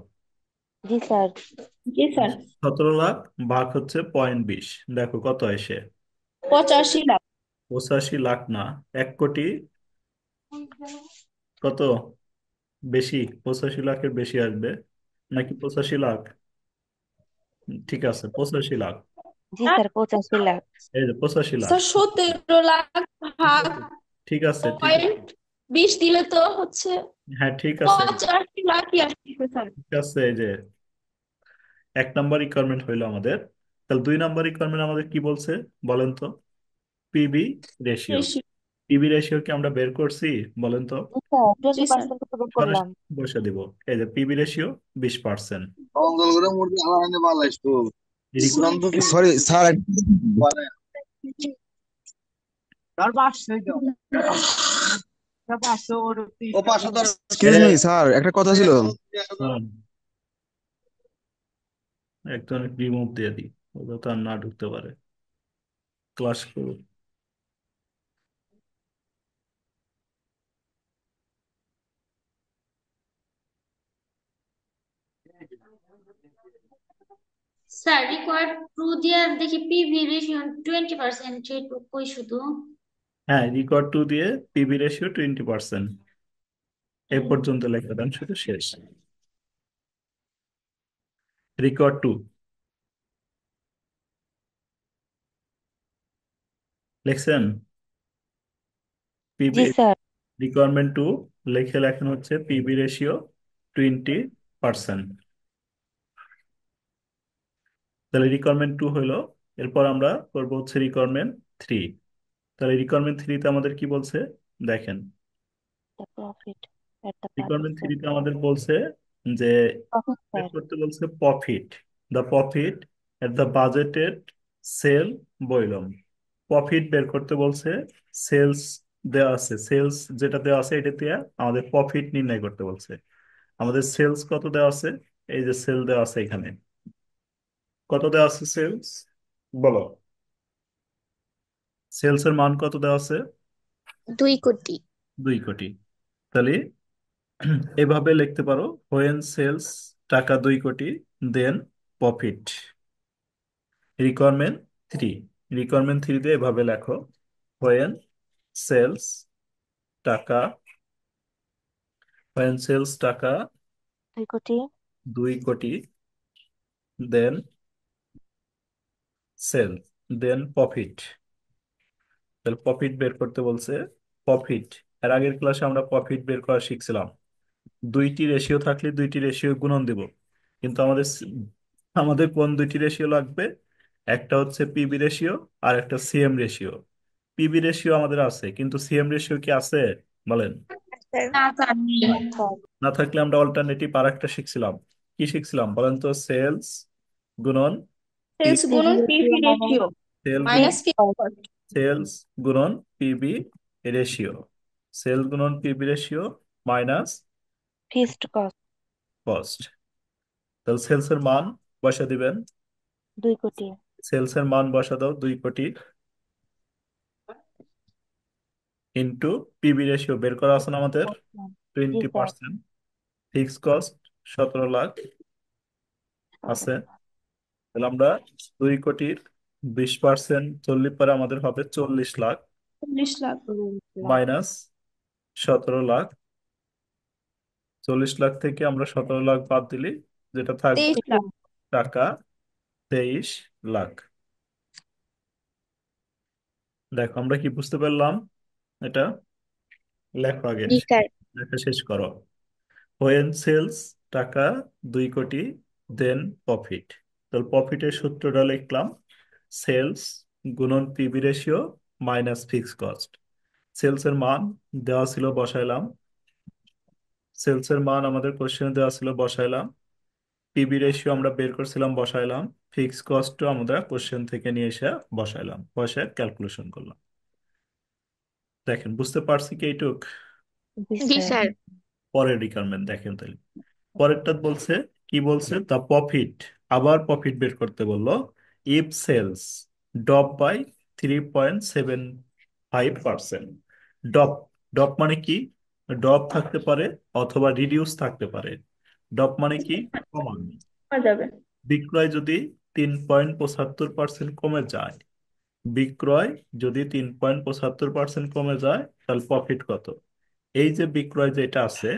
জি স্যার। জি স্যার। 17 লাখ ভাগ হচ্ছে 0.20, দেখো কত আসে। 85 লাখ। 85 লাখ না, 1 কোটি, কত বেশি, 85 লাখের বেশি আসবে নাকি 85 লাখ? ঠিক আছে, 85 লাখ। জি স্যার, 85 লাখ। এই যে 85 লাখ। স্যার 17 লাখ ঠিক ভাগ আছে, ঠিক আছে, ঠিক আছে। 0.20 দিলে তো হচ্ছে হ্যাঁ ঠিক আছে, 85 লাখই আসবে স্যার। ঠিক আছে। এই যে 1 নম্বর রিকোয়ারমেন্ট হইলো আমাদের। তাহলে 2 নম্বর রিকোয়ারমেন্ট আমাদের কি বলছে বলেন তো? PB ratio. বেশি। পিবি রেশিও কি আমরা বের করছি বলেন তো? জি স্যার, জি স্যার। 20% তো বের করলাম। সরাসরি বসে দিব। এই যে PB ratio 20%। Sorry sir, excuse me sir, একটা কথা ছিল। একজন রিমুভ দিয়ে দিই, ওটা তো আর না ঢুকতে পারে, ক্লাস করুন। স্যার রিকোয়ার্ড টু দিয়ে দেখি পিভি রেশিও 20%, কই শুধু। হ্যাঁ, রিকর্ড টু দিয়ে পিবি রেশিও 20%, এ পর্যন্ত লেখা দেন, শুধু শেষ। রিকর্ড টু লিখছেন, PB G sir. Requirement to লিখে লেখেন হচ্ছে পিবি রেশিও 20%। তাহলে রিকোয়ারমেন্ট টু হইলো। এরপর আমরা করবো হচ্ছে রিকোয়ারমেন্ট থ্রি। তাহলে রিকোয়ারমেন্ট থ্রিতে আমাদের কি বলছে দেখেন। The profit at the party requirement sale. থ্রিতে আমাদের বলছে যে প্রফিট বের স্যার। করতে বলছে profit, the profit at the budgeted sale volume. Profit বের করতে বলছে, সেলস দেওয়া আছে, সেলস যেটা দেওয়া আছে এটা দিয়ে আমাদের প্রফিট নির্ণয় করতে বলছে। আমাদের সেলস কত দেওয়া আছে, এই যে সেল দেওয়া আছে এখানে, কত দেওয়া আছে সেলস বলো? সেলস এর মান কত দেওয়া আছে? 2 কোটি। 2 কোটি। তাহলে এভাবে লিখতে পারো, হোয়েন সেলস টাকা 2 crore, then profit. Requirement three, requirement three দিয়ে এভাবে লেখো, হোয়েন সেলস টাকা, হোয়েন সেলস টাকা 2 crore. 2 crore, then sale, then profit. তাহলে প্রফিট বের করতে বলছে। প্রফিট, এর আগের ক্লাসে আমরা প্রফিট বের করা শিখছিলাম, দুইটি রেশিও থাকলে দুইটি রেশিও গুণন দিব। কিন্তু আমাদের কোন দুইটি রেশিও লাগবে, একটা হচ্ছে পিবি রেশিও আর একটা সিএম রেশিও। পিবি রেশিও আমাদের আছে কিন্তু সিএম রেশিও কি আছে বলেন? স্যার না স্যার নেই। স্যার না থাকলে আমরা অল্টারনেটিভ আর একটা শিখছিলাম। কি শিখছিলাম বলেন তো? সেলস গুণন পি, সেলস পিভি গুণন ratio PV minus ratio sale গুণন minus fixed fixed cost. Cost. Sales গুণন পিবি রেশিও। সেল গুণন PB ratio minus fixed cost cost. তাহলে সেলস এর মান বসা দিবেন। 2 কোটি। সেলস এর মান বসা দাও 2 কোটি, ইন্টু পিবি রেশিও বের করা আছে না আমাদের জি twenty sir. Percent fix cost 17 lakh আছে। তাহলে আমরা 2 কোটির 20% চল্লিশ পরে আমাদের হবে 40 লাখ 40 লাখ। 40 লাখ। মাইনাস 17 লাখ। 40 লাখ থেকে আমরা 17 লাখ বাদ দিলে যেটা থাকবে 23 লাখ। টাকা 23 লাখ। দেখো আমরা কি বুঝতে পারলাম এটা? লেখো আগে, জি স্যার। লেখা শেষ করো। হোয়েন সেলস টাকা 2 কোটি, দেন প্রফিট। তাহলে প্রফিটের সূত্রটা লিখলাম সেলস গুণন PB ratio minus fix cost. Sales এর মান দেওয়া ছিল বসাইলাম, সেলস এর মান আমাদের কোশ্চেনে দেওয়া ছিল বসাইলাম, পিবি রেশিও আমরা বের করছিলাম বসাইলাম, ফিক্স কস্টও আমরা কোশ্চেন থেকে নিয়ে এসে বসাইলাম, বসে ক্যালকুলেশন করলাম। দেখেন বুঝতে পারছি কি এইটুক? জি জি স্যার। স্যার। পরের রিকোয়ারমেন্ট দেখেন তাহলে। পরেরটা বলছে কি, বলছে দ্য প্রফিট, আবার প্রফিট বের করতে বললো। If sales drop by 3.75%। Drop, drop মানে কি? ড্রপ থাকতে পারে অথবা রিডিউস থাকতে পারে। ড্রপ মানে কি? কমানো। করা যাবে। বিক্রয় যদি 3.75% কমে যায়, বিক্রয় যদি 3.75% কমে যায় তাহলে প্রফিট কত? এই যে বিক্রয় যেটা আছে,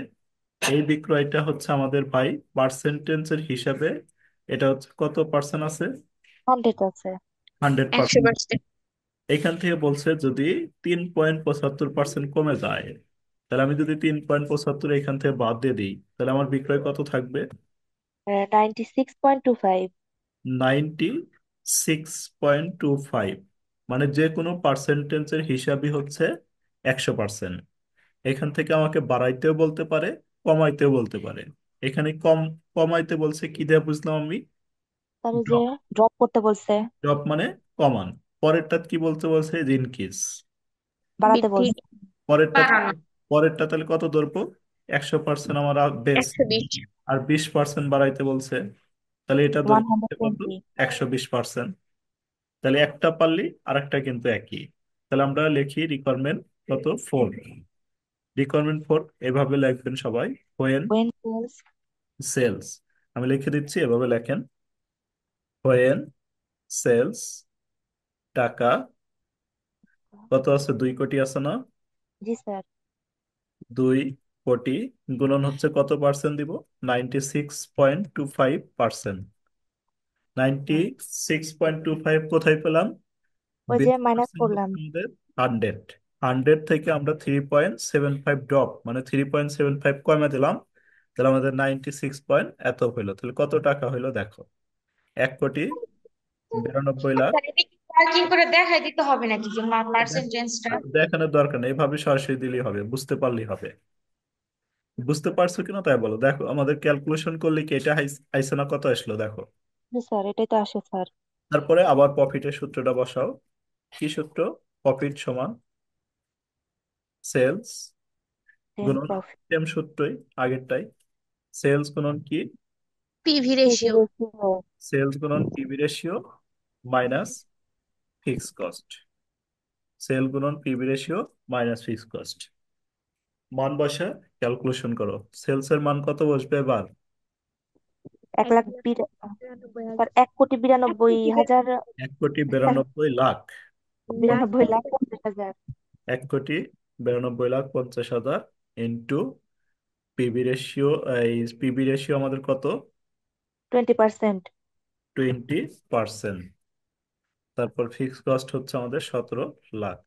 এই বিক্রয়টা হচ্ছে আমাদের ভাই পার্সেন্টেজের হিসাবে এটা হচ্ছে কত পার্সেন্ট আছে? 100 আছে। 100%। 100%। এখান থেকে বলছে যদি 3.75% কমে যায়, তাহলে আমি যদি 3.75 এখান থেকে বাদ দিয়ে দিই তাহলে আমার বিক্রয় কত থাকবে? 96.25। 96.25। মানে যে কোনো পার্সেন্টেজের হিসাবই হচ্ছে 100%। এখান থেকে আমাকে বাড়াইতেও বলতে পারে, কমাইতেও বলতে পারে। এখানে কমাইতে বলছে কি দিয়ে বুঝলাম আমি? তার যে ড্রপ। ড্রপ করতে বলছে, ড্রপ মানে কমান। পরেরটা কি বলতে বলছে? ইনক্রিজ। বাড়াতে বৃদ্ধি। বলছে। পরেরটা, বাড়ানো। পরেরটা তাহলে কত ধরবো? 100% আমার বেস, 120। আর 20% বাড়াইতে বলছে, তাহলে এটা ধরবো হচ্ছে কত? 120। 120%। তাহলে একটা পারলি আর একটা কিন্তু একই। তাহলে আমরা লিখি রিকোয়ারমেন্ট কত? 4। রিকোয়ারমেন্ট 4 এভাবে লিখবেন সবাই। হোয়েন When sales সেলস, আমি লিখে দিচ্ছি এভাবে লেখেন। হোয়েন সেলস টাকা কত আছে? 2 কোটি আছে না? জি স্যার। 2 কোটি গুণন হচ্ছে কত পার্সেন্ট দিব? 96.25%। 96.25 কোথায় পেলাম? ওই যে বিশ মাইনাস পার্সেন্ট করলাম। হচ্ছে আমাদের 100। 100 থেকে আমরা 3.75 ড্রপ মানে 3.75 কমে দিলাম, তাহলে আমাদের 96 এত হইলো। তাহলে কত টাকা হইলো দেখো? 1,92,00,000। স্যার এটা কি পার্কিং করে দেখাই দিতে হবে নাকি যে পার্সেন্টেজটা? দেখানোর দরকার নেই, এভাবে সরাসরি দিলেই হবে, বুঝতে পারলেই হবে। বুঝতে পারছো কিনা তাই বলো। দেখো আমাদের ক্যালকুলেশন করলে কি এটা আইসে না? কত আসলো দেখো। জি স্যার, এটাই তো আসে স্যার। তারপরে আবার প্রফিটের সূত্রটা বসাও। কি সূত্র? প্রফিট সমান সেলস দেন গুণন, প্রফিট। সেম সূত্রই আগেরটাই। সেলস গুণন কি? PV PV ratio. Ratio. Sales গুণন PB ratio minus fix cost. Sale গুণন PB ratio minus fix cost. মান বসা ক্যালকুলেশন করো। সেলস এর মান কত বসবে এবার? 1,92,000 স্যার। 1,92,92,000। 1,92,00,000। 92,50,000। 1,92,50,000 into PB ratio. এই পিবি রেশিও আমাদের কত? 20%। 20%। তারপর ফিক্স কস্ট হচ্ছে আমাদের 17 লাখ।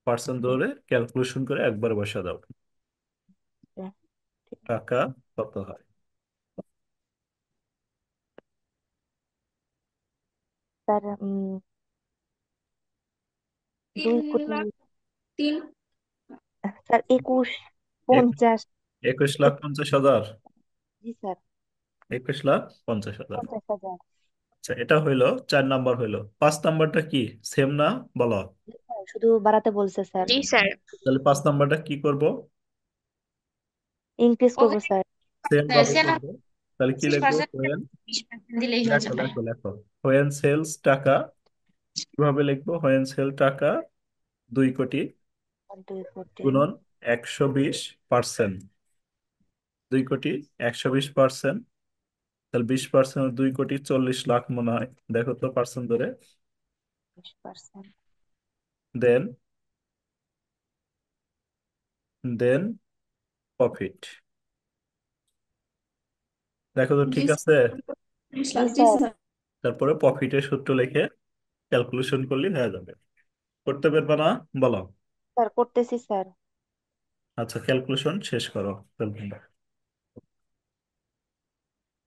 পার্সেন্ট ধরে ক্যালকুলেশন করে একবার বসা দাও, টাকা কত হয়? স্যার 2 তিন কোটি লাখ তিন। স্যার 21, এক- 50। 21,50,000। জি স্যার, 21,50,000। 50,000। আচ্ছা, এটা হইলো 4 নাম্বার হইলো। 5 নাম্বারটা কি, সেম না? বলো। শুধু বাড়াতে বলছে স্যার। জি স্যার। তাহলে 5 নাম্বারটা কি করব? ইনক্রিজ করবো ওকে স্যার। সেম স্যার ভাবে সেভেন করব। তাহলে কি পঁচিশ লিখবো? পার্সেন্ট হোয়েন, 20% দিলেই হয়ে লেখো যাবে। লেখো লেখো, হোয়েন সেলস টাকা। কিভাবে লিখবো? হোয়েন সেল টাকা 2 কোটি 2 কোটি। গুণন 120%। 2,20,120%। তাহলে 20%, 2,40,00,000 মনে হয়। দেখো তো পার্সেন্ট ধরে। 20%। দেন দেন প্রফিট। দেখো তো জি ঠিক আছে। জি জি স্যার। স্যার। তারপরে প্রফিটের সূত্র লিখে ক্যালকুলেশন করলে হয়ে যাবে। করতে পারবে না? বলো। স্যার করতেছি স্যার। আচ্ছা, ক্যালকুলেশন শেষ করো।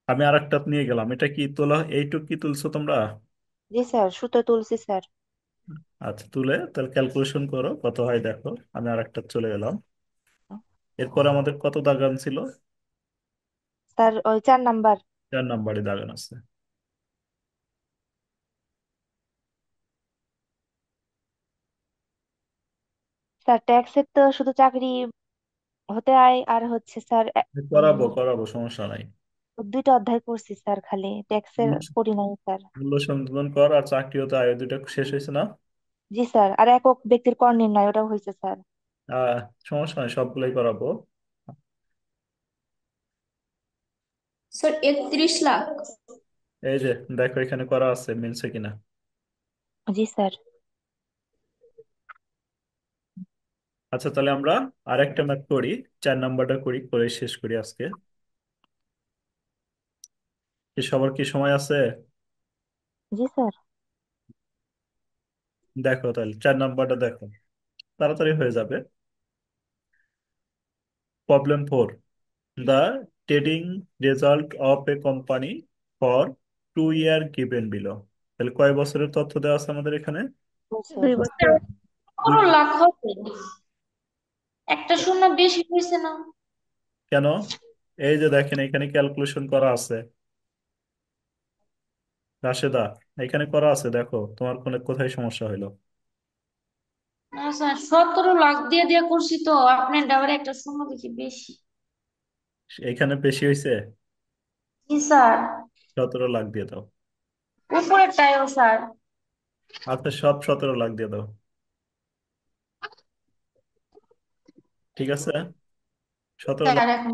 আমি আরেকটা নিয়ে গেলাম। এটা কি তোলা? এইটুক কি তুলছো তোমরা? জি স্যার, সুতো তুলছি স্যার। আচ্ছা, তুলে তাহলে ক্যালকুলেশন করো কত হয় দেখো। আমি আরেকটা চলে গেলাম। এরপর আমাদের কত দাগান ছিল? স্যার ওই 4 নাম্বার। 4 নাম্বারই দাগান আছে। স্যার ট্যাক্সের তো শুধু চাকরি হতে হয় আর হচ্ছে স্যার করাবো করাবো, সমস্যা নাই। 2টা অধ্যায় করছি স্যার, খালি ট্যাক্সের মূল্য করি নাই স্যার। মূল্য সংযোজন কর আর চাকরি হতে আয়, দুইটা শেষ হয়েছে না? জি স্যার, আর একক ব্যক্তির কর নির্ণয় ওটাও হয়েছে স্যার। আহ সমস্যা নাই, সবগুলোই করাবো। স্যার 31 লাখ। এই যে দেখো, এখানে করা আছে, মিলছে কিনা। জি স্যার। আচ্ছা, তাহলে আমরা আরেকটা ম্যাথ করি। 4 নাম্বারটা করি, করে শেষ করি আজকে। কি সবার কি সময় আছে? জি স্যার। দেখো তাহলে 4 নাম্বারটা দেখো, তাড়াতাড়ি হয়ে যাবে। Problem 4, the trading result of a company for 2 year given below। তাহলে কয় বছরের তথ্য দেওয়া আছে আমাদের এখানে? বছর। 2 বছর। দুই কত লাখ হবে? একটা শূন্য বেশি হয়েছে না? কেন? এই যে দেখেন, এখানে ক্যালকুলেশন করা আছে রাশেদা, এখানে করা আছে, দেখো তোমার কোথায় সমস্যা হলো। না স্যার, 17 লাখ দিয়ে দিয়ে করছি তো, আপনার ডাবরে একটা শূন্য দেখি বেশি। এখানে বেশি হয়েছে। জি স্যার। 17 লাখ দিয়ে দাও। উপরেরটাও স্যার। আচ্ছা, সব 17 লাখ দিয়ে দাও। ঠিক আছে, 17 লাখ। স্যার এখন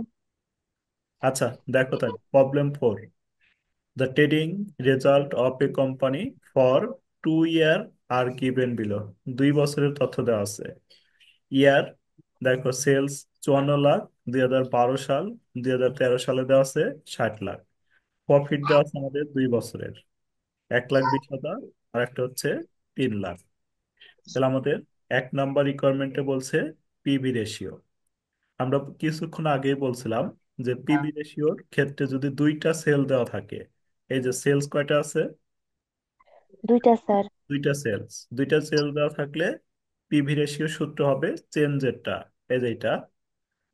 আচ্ছা, দেখো তাহলে problem 4, the trading result of a company for 2 year are given below। 2 বছরের তথ্য দেওয়া আছে। ইয়ার, দেখো সেলস 54 লাখ 2012 সাল, 2013 সালে দেওয়া আছে 60 লাখ। প্রফিট দেওয়া আছে আমাদের 2 বছরের 1,20,000, আর একটা হচ্ছে 3 লাখ। তাহলে আমাদের 1 নাম্বার রিকোয়ারমেন্টে বলছে পিবি রেশিও। আমরা কিছুক্ষণ আগেই বলছিলাম যে পিবি রেশিওর ক্ষেত্রে যদি 2টা সেল দেওয়া থাকে, এই যে সেলস কয়টা আছে? 2টা স্যার। 2টা সেল দেওয়া থাকলে পিভি রেশিও সূত্র হবে চেঞ্জেরটা, এই যে এটা।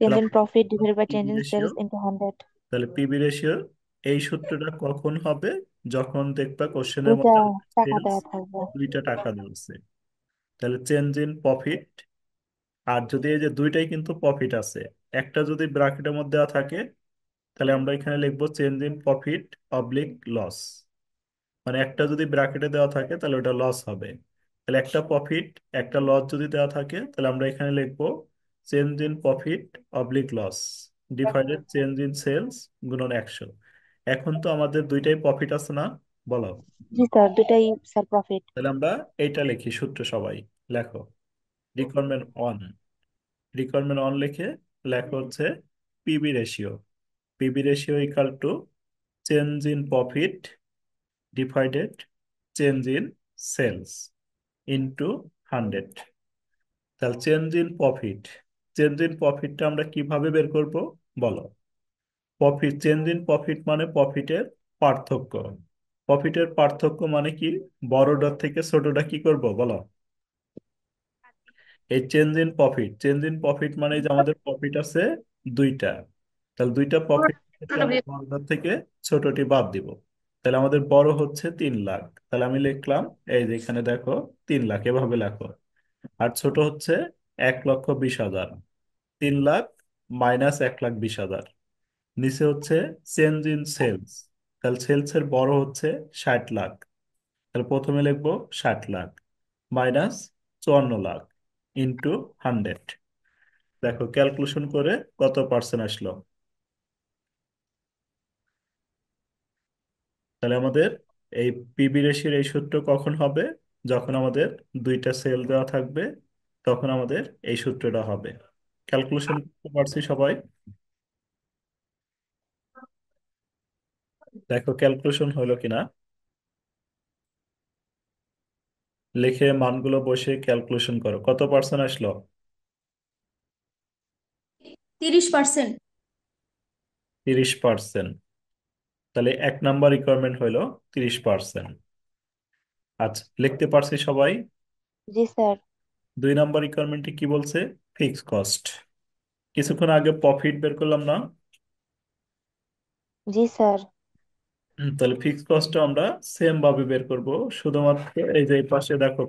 চেঞ্জ তাহলে in profit divided by change PV in ratio, sales into 100। তাহলে পিভি রেশিও এই সূত্রটা কখন হবে? যখন দেখবা কোশ্চেনের 2টা মধ্যে টাকা সেলস দেওয়া থাকবে। 2টা টাকা দিচ্ছে। তাহলে চেঞ্জ ইন প্রফিট, আর যদি এই যে দুইটাই কিন্তু প্রফিট আছে, একটা যদি ব্র্যাকেটের মধ্যে দেওয়া থাকে, তাহলে আমরা এখানে লিখবো change in profit oblique loss. মানে একটা যদি ব্র্যাকেটে দেওয়া থাকে তাহলে ওটা লস হবে। তাহলে একটা প্রফিট একটা লস যদি দেওয়া থাকে, তাহলে আমরা এখানে লিখবো change in profit oblique loss divided change in sales গুণন 100। এখন তো আমাদের দুইটাই প্রফিট আছে না? বলো। জি স্যার, 2টাই স্যার প্রফিট। তাহলে আমরা এইটা লিখি সূত্র, সবাই লেখো। রিকোয়ারমেন্ট 1, রিকোয়ারমেন্ট 1 লিখে লেখো হচ্ছে PB ratio. PB ratio equal to change in profit divided change in sales into 100। তাহলে চেঞ্জ ইন প্রফিটটা আমরা কিভাবে বের করব? বলো। চেঞ্জ ইন প্রফিট মানে প্রফিটের পার্থক্য। প্রফিটের পার্থক্য মানে কি? বড়টার থেকে ছোটটা কি করব বলো। এই চেঞ্জ ইন প্রফিট মানে যে আমাদের প্রফিট আছে দুইটা, তাহলে দুইটা প্রফিট থেকে ছোট আমরা বড়টার থেকে ছোটটি বাদ দিব। তাহলে আমাদের বড় হচ্ছে 3 লাখ, তাহলে আমি লিখলাম, এই যে এখানে দেখো 3 লাখ এভাবে লেখো। আর ছোট হচ্ছে 1,20,000, 3 লাখ মাইনাস 1,20,000। নিচে হচ্ছে চেঞ্জ ইন সেলস, তাহলে সেলস এর বড় হচ্ছে 60 লাখ, তাহলে প্রথমে লিখবো 60 লাখ মাইনাস 54 লাখ ইন্টু 100। দেখো ক্যালকুলেশন করে কত পার্সেন্ট আসলো। তাহলে আমাদের এই পিবি রেশিওর এই সূত্র কখন হবে? যখন আমাদের দুইটা সেল দেওয়া থাকবে, তখন আমাদের এই সূত্রটা হবে। ক্যালকুলেশন করতে পারছি সবাই? দেখো ক্যালকুলেশন হলো কিনা, লিখে মানগুলো বসে ক্যালকুলেশন করো, কত পার্সেন্ট আসলো? 30%। 30%। তাহলে 1 নাম্বার রিকোয়ারমেন্ট হলো 30%। আচ্ছা, লিখতে পারছি সবাই? জি স্যার। 2 নাম্বার রিকোয়ারমেন্টে কি বলছে? Fix cost. কিছুক্ষণ আগে প্রফিট বের করলাম না? জি স্যার। তাহলে ফিক্স কস্টটা আমরা সেম ভাবে বের করব। শুধুমাত্র এই যে এই পাশে দেখো,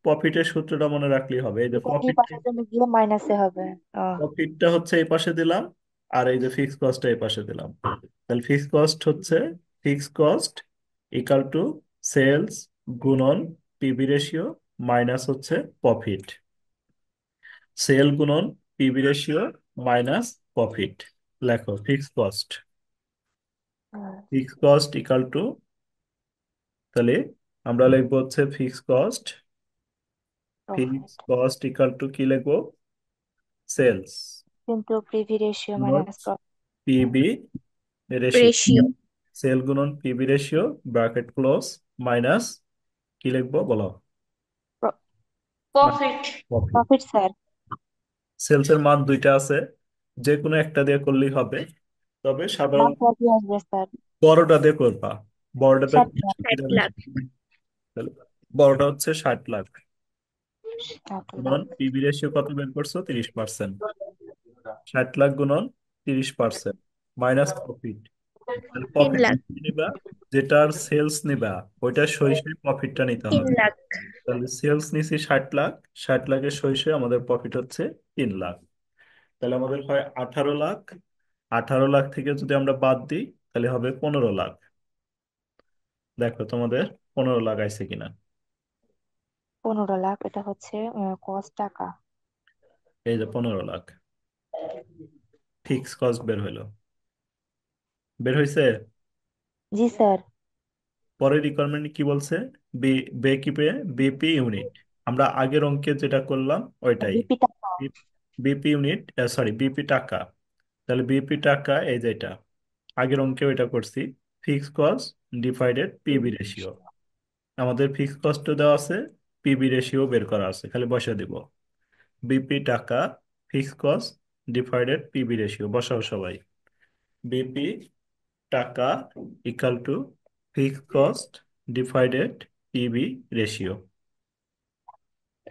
প্রফিটের সূত্রটা মনে রাখলেই হবে। এই যে এটা এই পাশের জন্য গিয়ে মাইনাসে হবে। ও, প্রফিটটা হচ্ছে এই পাশে দিলাম, আর এই যে ফিক্স কস্টটা এই পাশে দিলাম। তাহলে ফিক্স কস্ট হচ্ছে fix cost equal to sales গুণন পিবি রেশিও মাইনাস হচ্ছে প্রফিট। সেল গুণন পিবি রেশিও মাইনাস প্রফিট। লেখো fix cost. Fix cost equal to, তাহলে আমরা লিখবো হচ্ছে fix cost, fix profit cost equal to কি লিখবো? সেলস কিন্তু পিভি রেশিও গুণন minus profit. PV ratio. Ratio. Sale গুণন PB ratio bracket close minus কি লিখবো বলো? Profit. Profit. Profit sir. Sales এর মান দুইটা আছে, যে কোনো একটা দিয়ে করলেই হবে, তবে সাধারণ মাত্রা কি আসবে স্যার? বড়টা দিয়ে করবা। বড়টাতে 60 লাখ। কি 60 দেবে? লাখ। তাহলে বড়টা হচ্ছে 60 লাখ। 60 লাখ। গুণন পিবি রেশিও কত বের করছো? 30%। 60 লাখ গুণন 30% মাইনাস প্রফিট। তাহলে 3 প্রফিট লাখ। নিবা, যেটার সেলস নিবা ওইটা সই সই প্রফিটটা নিতে 3 হবে। লাখ। তাহলে সেলস নিছি 60 লাখ, 60 লাখের সই সই আমাদের প্রফিট হচ্ছে 3 লাখ। তাহলে আমাদের হয় 18 লাখ। 18 লাখ থেকে যদি আমরা বাদ দিই তাহলে হবে 15 লাখ। দেখো তোমাদের 15 লাখ আইছে কিনা। 15 লাখ, এটা হচ্ছে কস্ট টাকা। এই যে 15 লাখ ফিক্স কস্ট বের হইলো। বের হইছে? জি স্যার। পরের রিকোয়ারমেন্ট কি বলছে? বি বেকিপে বিপি ইউনিট। আমরা আগের অঙ্কে যেটা করলাম ওইটাই। বিপি টাকা। বিপি ইউনিট, সরি বিপি টাকা। তাহলে বিপি টাকা এই যেটা আগের অঙ্কে ওইটা করছি, fix cost divided PB ratio. আমাদের ফিক্স কস্ট দেওয়া আছে, পিবি রেশিও বের করা আছে, খালি বসে দিব। বিপি টাকা fix cost divided PB ratio বসাও সবাই। বিপি টাকা equal to fix cost divided PB ratio.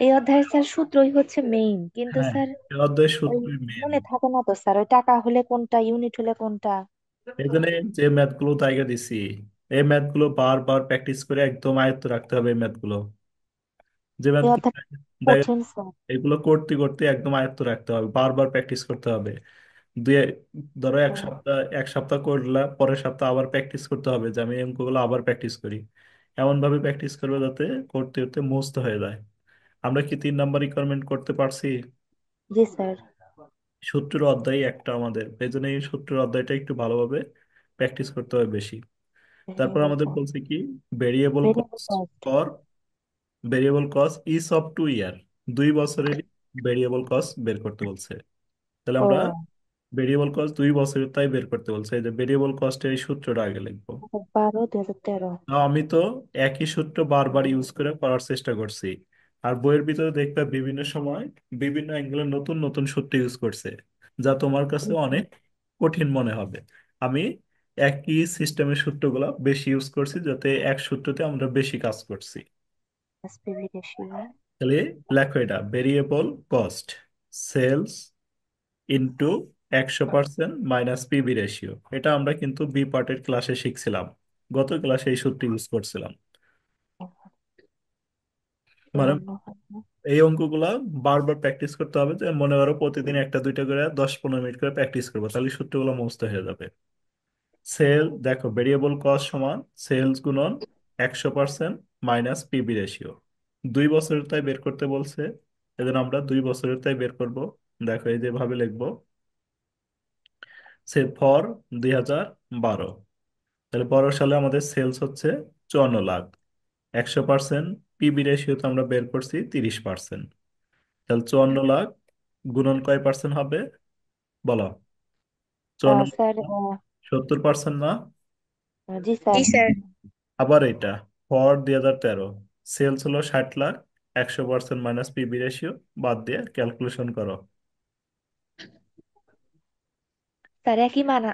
এই অধ্যায়ের স্যার সূত্রই হচ্ছে মেইন, কিন্তু হ্যাঁ, স্যার এই অধ্যায়ের ওই সূত্রই মেন। মনে থাকে না তো স্যার, ওই টাকা হলে কোনটা, ইউনিট হলে কোনটা। এই জন্য যে ম্যাথ গুলো তাইগে দিছি, এই ম্যাথ গুলো বারবার প্র্যাকটিস করে একদম আয়ত্ত রাখতে হবে এই ম্যাথ গুলো। যে ম্যাথ এই অধ্যায় কঠিন স্যার। এগুলো করতে করতে একদম আয়ত্ত রাখতে হবে, বারবার প্র্যাকটিস করতে হবে। দুই ধরো এক সপ্তাহ করলা, পরের সপ্তাহ আবার প্র্যাকটিস করতে হবে, যে আমি এই অঙ্কগুলো আবার প্র্যাকটিস করি। এমন ভাবে প্র্যাকটিস করবে যাতে করতে করতে মুখস্থ হয়ে যায়। আমরা কি 3 নাম্বার রিকোয়ারমেন্ট করতে পারছি? জি স্যার। সূত্রের অধ্যায় একটা আমাদের, এই জন্য এই সূত্রের অধ্যায়টা একটু ভালোভাবে প্র্যাকটিস করতে হবে বেশি। তারপর ভেরিয়েবল আমাদের কস্ট। বলছে কি, variable variable cost cost. For variable cost each of 2 year, 2 বছরেরই ভেরিয়েবল কস্ট বের করতে বলছে। তাহলে ও, আমরা ভেরিয়েবল কস্ট 2 বছরের তাই বের করতে বলছে, এই যে ভেরিয়েবল কস্টের এই সূত্রটা আগে লিখবো। 2012 2013। আমি তো একই সূত্র বারবার ইউজ করে করার চেষ্টা করছি, আর বইয়ের ভিতরে দেখবে বিভিন্ন সময় বিভিন্ন অ্যাঙ্গেলে নতুন নতুন সূত্র ইউজ করছে, যা তোমার কাছে অনেক কঠিন মনে হবে। আমি একই সিস্টেমের সূত্রগুলো বেশি ইউজ করছি, যাতে এক সূত্রতে আমরা বেশি কাজ করছি। SPV ratio. তাহলে লেখো এটা variable cost sales into 100% minus PB ratio. এটা আমরা কিন্তু বি পার্টের ক্লাসে শিখছিলাম, গত ক্লাসে এই সূত্র ইউজ করছিলাম। মানে এই অঙ্কগুলা বারবার প্র্যাকটিস করতে হবে, যে মনে করো প্রতিদিন একটা দুইটা করে 10-15 মিনিট করে প্র্যাকটিস করবো, তাহলে সূত্রগুলো মুখস্থ হয়ে যাবে। সেল দেখো ভেরিয়েবল কস্ট সমান সেলস গুণন 100% মাইনাস পিবি রেশিও। 2 বছরের তাই বের করতে বলছে, এজন্য আমরা 2 বছরের তাই বের করব। দেখো এই যেভাবে লিখবো, সে ফর 2012। তাহলে পরের সালে আমাদের সেলস হচ্ছে 54 লাখ, 100% পিবি রেশিও তো আমরা বের করছি 30%। তাহলে 54 লাখ গুণন কয় পার্সেন্ট হবে বলো? 54 স্যার 70% না? জি জি স্যার স্যার। আবার এটা ফর 2013 সেলস হলো 60 লাখ, 100% মাইনাস পিবি রেশিও বাদ দিয়ে ক্যালকুলেশন করো। স্যার একই মানা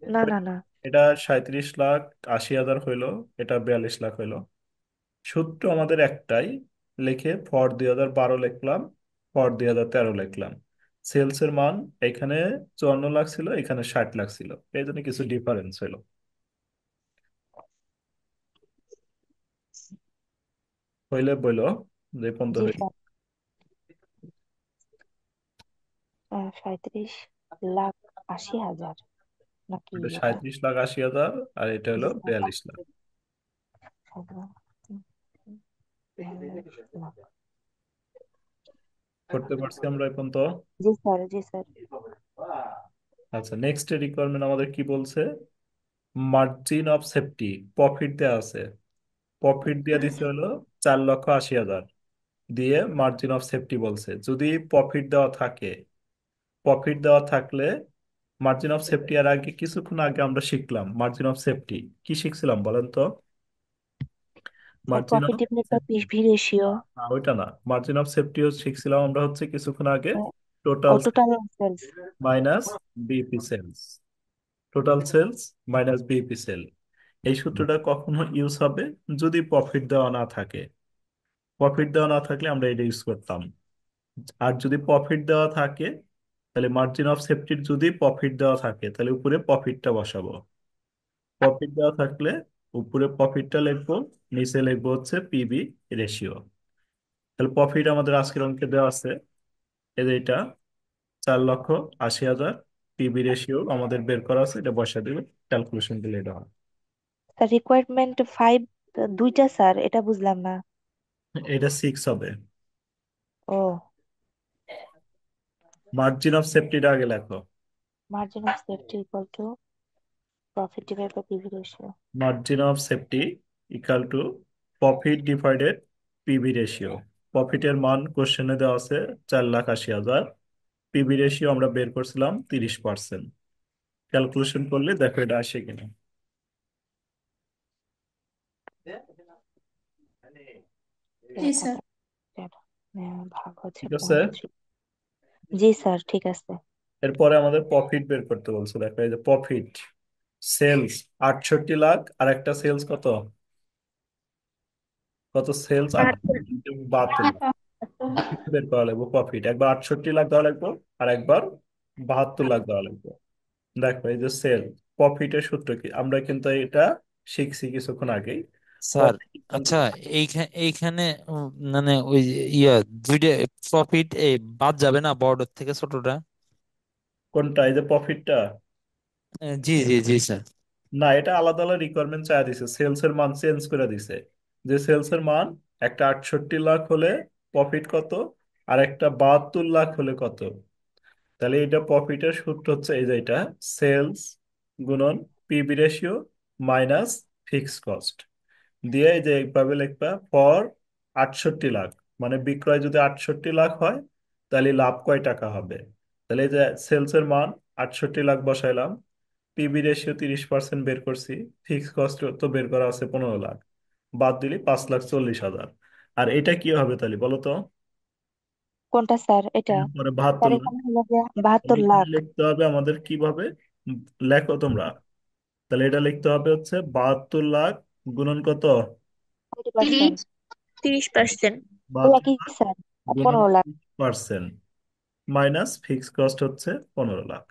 না না না এটা 37,80,000 হইলো, এটা 42 লাখ হইলো। সূত্র আমাদের একটাই, লিখে ফর 2012 লিখলাম, ফর 2013 লিখলাম। সেলস এর মান এখানে 54 লাখ ছিল, এখানে 60 লাখ ছিল, এই জন্য কিছু ডিফারেন্স হলো। হইলে বইলো যে পর্যন্ত জি হইল। স্যার 37,80,000 নাকি এটা এটা 37,80,000 আর এটা জি হলো স্যার 42 লাখ। 37,80,000 করতে পারছি আমরা এখন তো। জি স্যার জি স্যার আচ্ছা, নেক্সট রিকোয়ারমেন্ট আমাদের কি বলছে? মার্জিন অফ সেফটি, প্রফিট দেওয়া আছে, প্রফিট দিয়ে দিছে হলো 4,80,000 দিয়ে মার্জিন অফ সেফটি বলছে। যদি প্রফিট দেওয়া থাকে, প্রফিট দেওয়া থাকলে মার্জিন অফ সেফটি, আর আগে কিছুক্ষণ আগে আমরা শিখলাম মার্জিন অফ সেফটি, কি শিখছিলাম বলেন তো? Sir margin profit of divided by safety, P ratio ওইটা না, মার্জিন অফ সেফটিও শিখছিলাম আমরা হচ্ছে কিছুক্ষণ আগে, total total sales minus BP sales, total sales minus BP sale. এই সূত্রটা কখনো ইউজ হবে যদি প্রফিট দেওয়া না থাকে। প্রফিট দেওয়া না থাকলে আমরা এটা ইউজ করতাম। আর যদি প্রফিট দেওয়া থাকে, তাহলে মার্জিন অফ সেফটির যদি প্রফিট দেওয়া থাকে তাহলে উপরে প্রফিটটা বসাবো। প্রফিট দেওয়া থাকলে উপরে প্রফিটটা লিখবো, নিচে লিখবো হচ্ছে পিবি রেশিও। তাহলে প্রফিট আমাদের আজকের অঙ্কে দেওয়া আছে, এই যে এটা 4,80,000, পিবি রেশিও আমাদের বের করা আছে, এটা বসা দিবে, ক্যালকুলেশন দিলে এটা হয়। স্যার রিকোয়ারমেন্ট 5 দুইটা স্যার এটা বুঝলাম না এটা 6 হবে। ও মার্জিন অফ সেফটিটা আগে লেখো। Margin of safety equal to profit divide by PV ratio margin of safety equal to profit divided PB ratio. প্রফিটের মান কোশ্চেনে দেওয়া আছে 4,80,000, পিবি রেশিও আমরা বের করছিলাম 30%। ক্যালকুলেশন করলে দেখো এটা আসে কিনা। জি স্যার। ভাগ হচ্ছে ঠিক আছে। 0.3 জি স্যার ঠিক আছে এরপরে আমাদের প্রফিট বের করতে বলছে, দেখো এই যে প্রফিট সেলস 68 লাখ, আর একটা সেলস কত, কত সেলস 72 লাখ। দুইটা বের করা লাগবে প্রফিট, একবার 68 লাখ দেওয়া লাগবে আর একবার 72 লাখ দেওয়া লাগবে। দেখো এই যে সেল, প্রফিটের সূত্র কি, আমরা কিন্তু এটা শিখছি কিছুক্ষণ আগেই। স্যার Profit আচ্ছা, এইখানে মানে ওই যে দুইটা প্রফিট বাদ যাবে না বড়টার থেকে ছোটটা? কোনটা, এই যে প্রফিটটা? জি জি জি স্যার। না, এটা আলাদা আলাদা রিকোয়ারমেন্ট চাই দিছে, সেলস এর মান চেঞ্জ করে দিছে। যে সেলস এর মান একটা 68 লাখ হলে প্রফিট কত, আর একটা 72 লাখ হলে কত। তাহলে এটা প্রফিটের সূত্র হচ্ছে এই যে এটা, সেলস গুণন PB ratio minus fixed cost দিয়ে, এই যে এইভাবে লিখবা ফর 68 লাখ, মানে বিক্রয় যদি 68 লাখ হয় তাহলে লাভ কয় টাকা হবে। তাহলে এই যে সেলস এর মান 68 লাখ বসাইলাম, পিবি রেশিও 30% বের করছি, ফিক্সড কস্ট তো বের করা আছে 15 লাখ, বাদ দিলে 5,40,000। আর এটা কি হবে তাহলে বলো তো? কোনটা স্যার এটা এরপরে স্যার 72 লাখ। এখানে হলো গিয়ে তাহলে 72 এখানে লাখ লিখতে হবে আমাদের কিভাবে, লেখো তোমরা। তাহলে এটা লিখতে হবে হচ্ছে 72 লাখ গুণন কত, 30% 30%। বা ওই একই তোমার স্যার, গুণন 15 lakh. Percent minus fixed cost হচ্ছে 15 লাখ।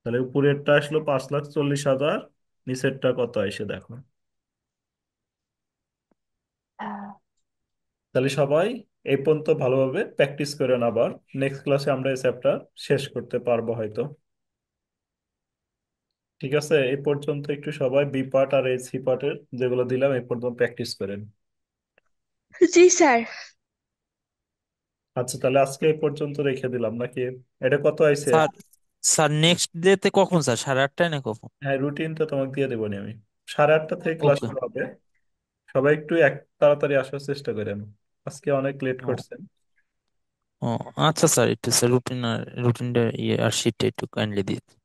তাহলে উপরেরটা আসলো 5,40,000, নিচেরটা কত এসে দেখো। তাহলে সবাই এই পর্যন্ত ভালোভাবে প্র্যাকটিস করেন, আবার নেক্সট ক্লাসে আমরা এই চ্যাপ্টার শেষ করতে পারবো হয়তো। ঠিক আছে, এই পর্যন্ত একটু সবাই বি পার্ট আর এই সি পার্টের যেগুলো দিলাম এই পর্যন্ত প্র্যাকটিস করেন। জি স্যার। আচ্ছা, তাহলে আজকে এই পর্যন্ত রেখে দিলাম নাকি? এটা কত আইছে? স্যার, স্যার নেক্সট ডেতে কখন স্যার, 8:30টায় না কখন? হ্যাঁ, রুটিনটা তোমাকে দিয়ে দেবো আমি। 8:30 থেকে ক্লাস ওকে। শুরু হবে। সবাই একটু তাড়াতাড়ি আসার চেষ্টা করেন, আজকে অনেক লেট ও করছেন। ও আচ্ছা স্যার, একটু স্যার রুটিনটা ইয়ে আর শিটটা একটু কাইন্ডলি দিয়ে দিন।